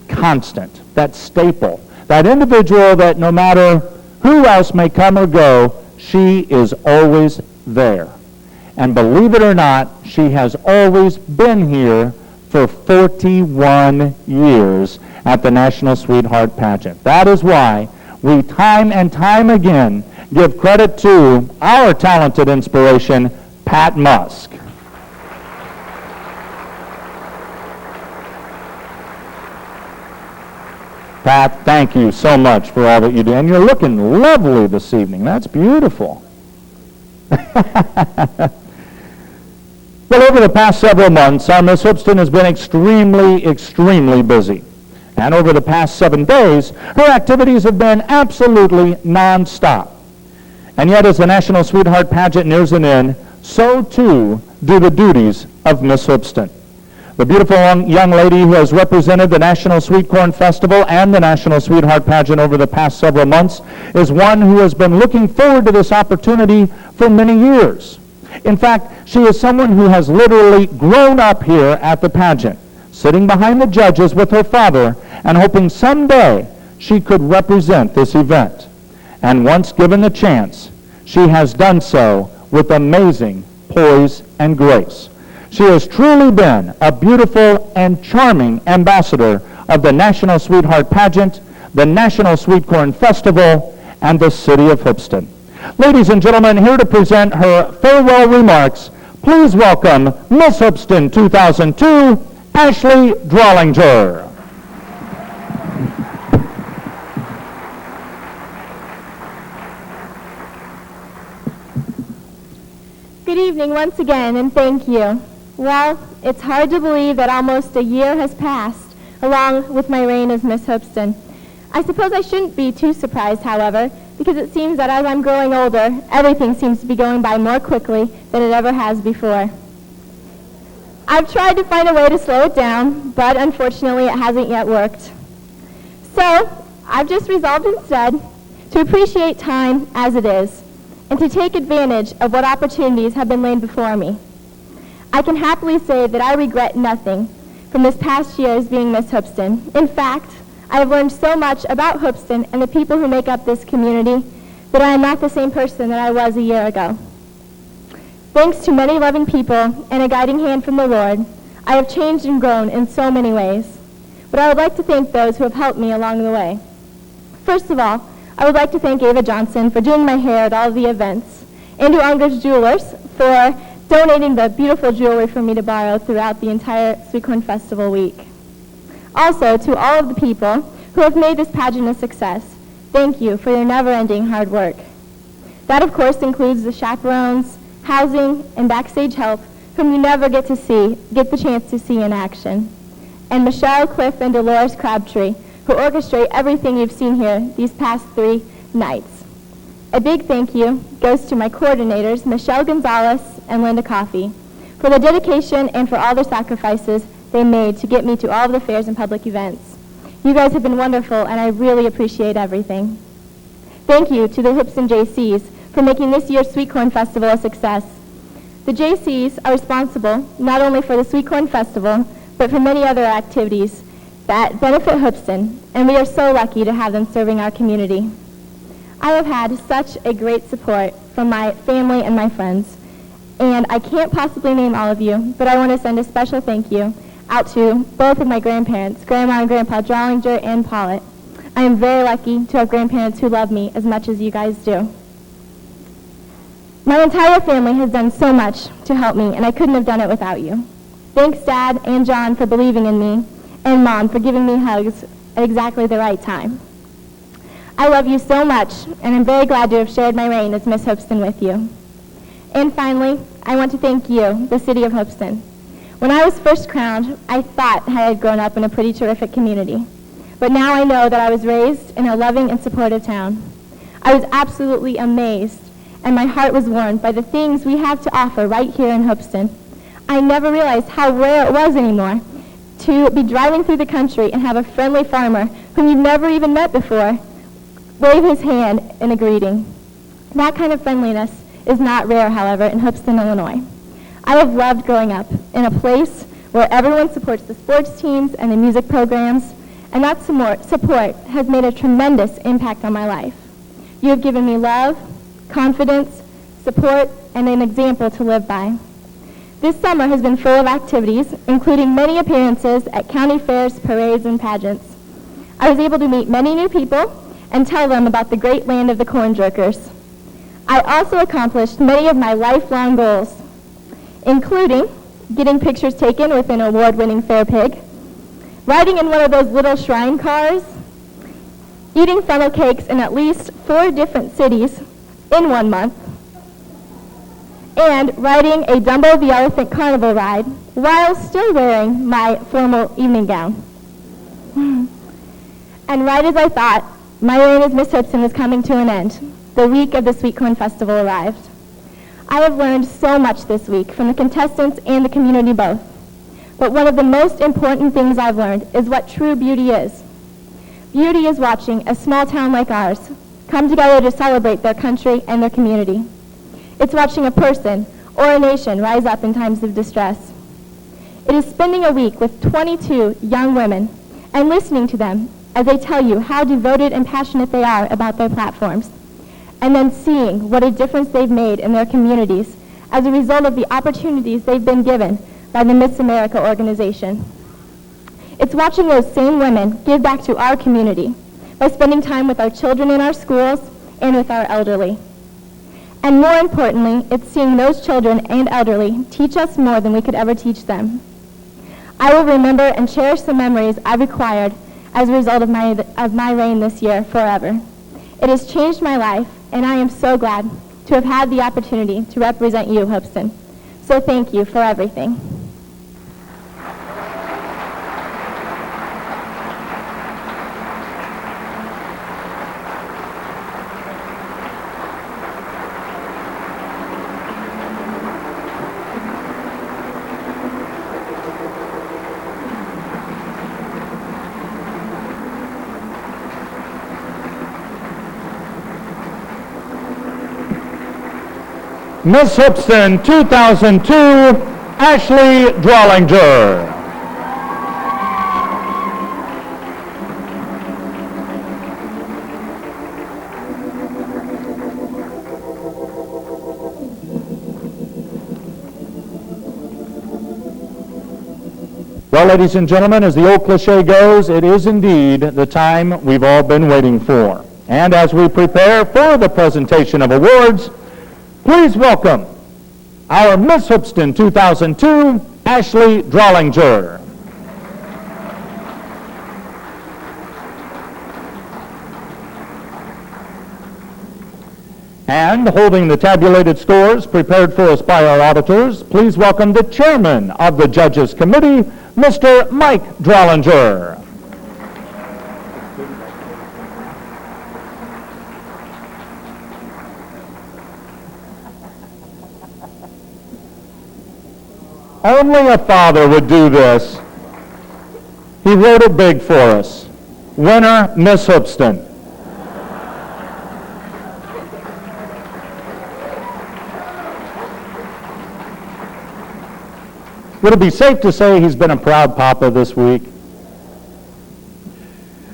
constant, that staple, that individual that no matter who else may come or go, she is always there. And believe it or not, she has always been here for 41 years at the National Sweetheart Pageant. That is why we time and time again give credit to our talented inspiration, Pat Musk. Pat, thank you so much for all that you do. And you're looking lovely this evening. That's beautiful. Well, over the past several months, our Miss Hoopston has been extremely busy. And over the past 7 days, her activities have been absolutely nonstop. And yet, as the National Sweetheart Pageant nears an end, so too do the duties of Miss Hoopston. The beautiful young lady who has represented the National Sweet Corn Festival and the National Sweetheart Pageant over the past several months is one who has been looking forward to this opportunity for many years. In fact, she is someone who has literally grown up here at the pageant, sitting behind the judges with her father and hoping someday she could represent this event. And once given the chance, she has done so with amazing poise and grace. She has truly been a beautiful and charming ambassador of the National Sweetheart Pageant, the National Sweet Corn Festival, and the city of Hoopston. Ladies and gentlemen, here to present her farewell remarks, please welcome Miss Hoopston 2002, Ashley Drollinger. Good evening once again, and thank you. Well, it's hard to believe that almost a year has passed, along with my reign as Miss Hoopston. I suppose I shouldn't be too surprised, however, because it seems that as I'm growing older, everything seems to be going by more quickly than it ever has before. I've tried to find a way to slow it down, but unfortunately it hasn't yet worked. So, I've just resolved instead to appreciate time as it is, and to take advantage of what opportunities have been laid before me. I can happily say that I regret nothing from this past year as being Miss Hoopston. In fact, I have learned so much about Hoopston and the people who make up this community that I am not the same person that I was a year ago. Thanks to many loving people and a guiding hand from the Lord, I have changed and grown in so many ways. But I would like to thank those who have helped me along the way. First of all, I would like to thank Ava Johnson for doing my hair at all of the events, and to Unger's Jewelers for donating the beautiful jewelry for me to borrow throughout the entire Sweet Corn Festival week. Also, to all of the people who have made this pageant a success, thank you for your never-ending hard work. That, of course, includes the chaperones, housing, and backstage help, whom you never get the chance to see in action. And Michelle, Cliff, and Dolores Crabtree, who orchestrate everything you've seen here these past 3 nights. A big thank you goes to my coordinators, Michelle Gonzalez and Linda Coffey, for their dedication and for all their sacrifices they made to get me to all of the fairs and public events. You guys have been wonderful, and I really appreciate everything. Thank you to the Hoopston JCs for making this year's Sweet Corn Festival a success. The JCs are responsible not only for the Sweet Corn Festival, but for many other activities that benefit Hoopston, and we are so lucky to have them serving our community. I have had such a great support from my family and my friends, and I can't possibly name all of you, but I want to send a special thank you out to both of my grandparents, Grandma and Grandpa Drollinger and Pollitt. I am very lucky to have grandparents who love me as much as you guys do. My entire family has done so much to help me, and I couldn't have done it without you. Thanks, Dad and John, for believing in me, and Mom for giving me hugs at exactly the right time. I love you so much, and I'm very glad to have shared my reign as Miss Hoopston with you. And finally, I want to thank you, the city of Hoopston. When I was first crowned, I thought I had grown up in a pretty terrific community. But now I know that I was raised in a loving and supportive town. I was absolutely amazed, and my heart was warmed by the things we have to offer right here in Hoopston. I never realized how rare it was anymore to be driving through the country and have a friendly farmer whom you've never even met before wave his hand in a greeting. That kind of friendliness is not rare, however, in Hoopston, Illinois. I have loved growing up in a place where everyone supports the sports teams and the music programs, and that support has made a tremendous impact on my life. You have given me love, confidence, support, and an example to live by. This summer has been full of activities, including many appearances at county fairs, parades, and pageants. I was able to meet many new people and tell them about the great land of the corn jerkers. I also accomplished many of my lifelong goals, including getting pictures taken with an award-winning fair pig, riding in one of those little shrine cars, eating funnel cakes in at least 4 different cities in 1 month, and riding a Dumbo the Elephant Carnival ride while still wearing my formal evening gown. And right as I thought, my reign as Miss Hoopston was coming to an end, the week of the Sweet Corn Festival arrived. I have learned so much this week from the contestants and the community both. But one of the most important things I've learned is what true beauty is. Beauty is watching a small town like ours come together to celebrate their country and their community. It's watching a person or a nation rise up in times of distress. It is spending a week with 22 young women and listening to them as they tell you how devoted and passionate they are about their platforms, and then seeing what a difference they've made in their communities as a result of the opportunities they've been given by the Miss America organization. It's watching those same women give back to our community by spending time with our children in our schools and with our elderly. And more importantly, it's seeing those children and elderly teach us more than we could ever teach them. I will remember and cherish the memories I've acquired as a result of my reign this year forever. It has changed my life, and I am so glad to have had the opportunity to represent you, Hoopston. So thank you for everything. Miss Hoopston 2002, Ashley Drollinger. Well, ladies and gentlemen, as the old cliche goes, it is indeed the time we've all been waiting for. And as we prepare for the presentation of awards, please welcome our Miss Hoopston 2002, Ashley Drollinger. And holding the tabulated scores prepared for us by our auditors, please welcome the chairman of the Judges Committee, Mr. Mike Drollinger. Only a father would do this. He wrote it big for us. Winner, Miss Hoopston. Would it be safe to say he's been a proud papa this week?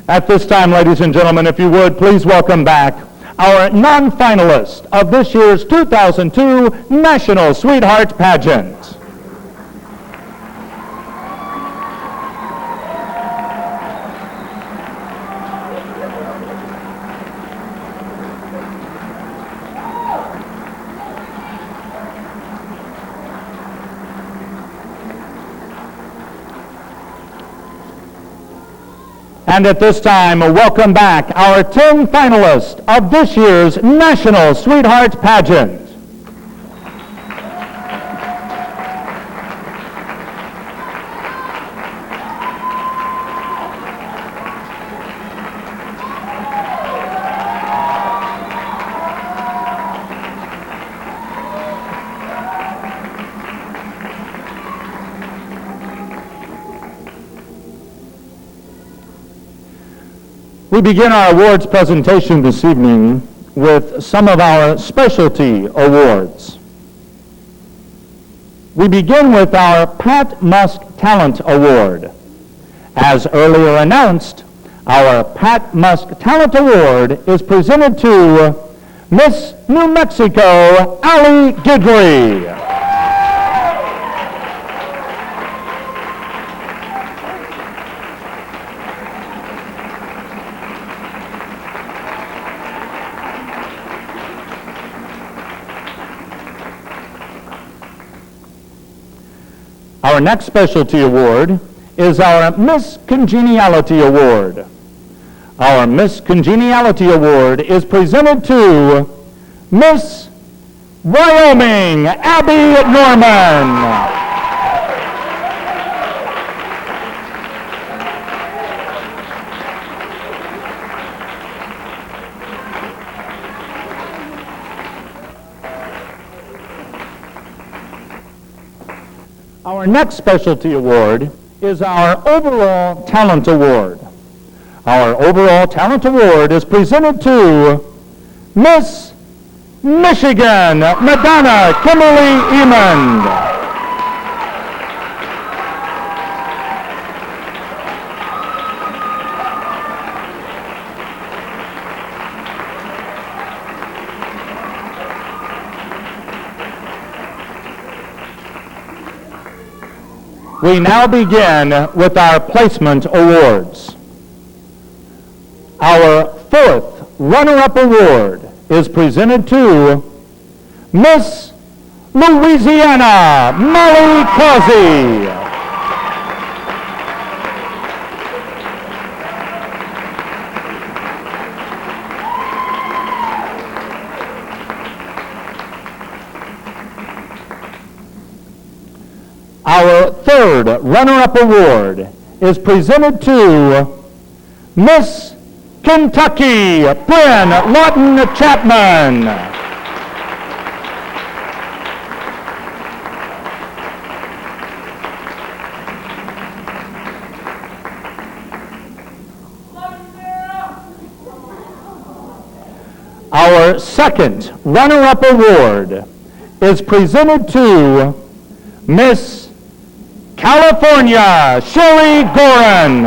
At this time, ladies and gentlemen, if you would, please welcome back our non-finalist of this year's 2002 National Sweetheart Pageant. And at this time, welcome back our 10 finalists of this year's National Sweetheart Pageant. We begin our awards presentation this evening with some of our specialty awards. We begin with our Pat Musk Talent Award. As earlier announced, our Pat Musk Talent Award is presented to Miss New Mexico, Allie Guidry. Our next specialty award is our Miss Congeniality Award. Our Miss Congeniality Award is presented to Miss Wyoming, Abby Norman. Our next specialty award is our Overall Talent Award. Our Overall Talent Award is presented to Miss Michigan, Madonna Kimberly Emond. We now begin with our placement awards. Our fourth runner-up award is presented to Miss Louisiana, Molly Causey. Our third runner-up award is presented to Miss Kentucky, Bryn Lawton Chapman. Our second runner-up award is presented to Miss California, Sherry Gorin.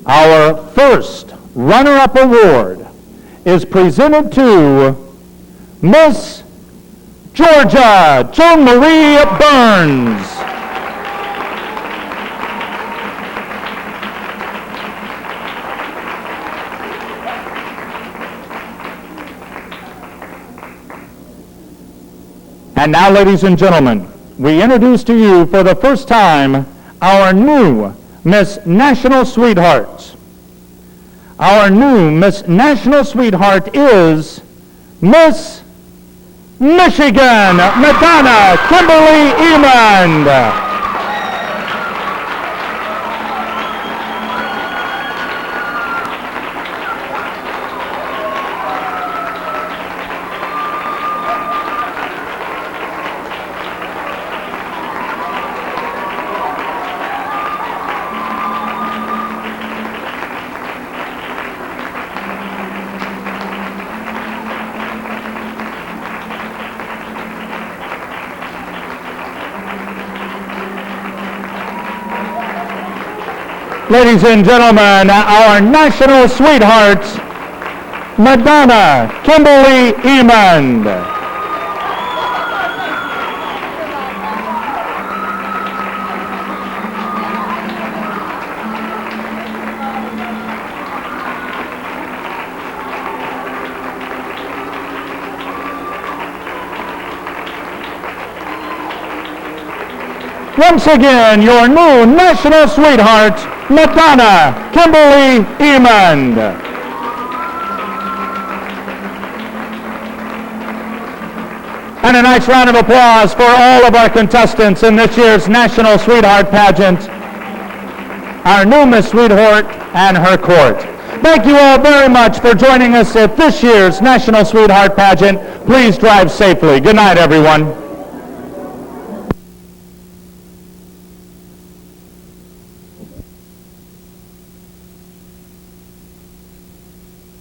Our first runner-up award is presented to Miss Georgia, Joan Marie Burns. And now, ladies and gentlemen, we introduce to you for the first time our new Miss National Sweetheart. Our new Miss National Sweetheart is Miss Michigan, Madonna Kimberly Emond. Ladies and gentlemen, our national sweetheart, Madonna Kimberly Emond. Once again, your new national sweetheart, Madonna Kimberly Emond. And a nice round of applause for all of our contestants in this year's National Sweetheart Pageant, our new Miss Sweetheart and her court. Thank you all very much for joining us at this year's National Sweetheart Pageant. Please drive safely. Good night, everyone.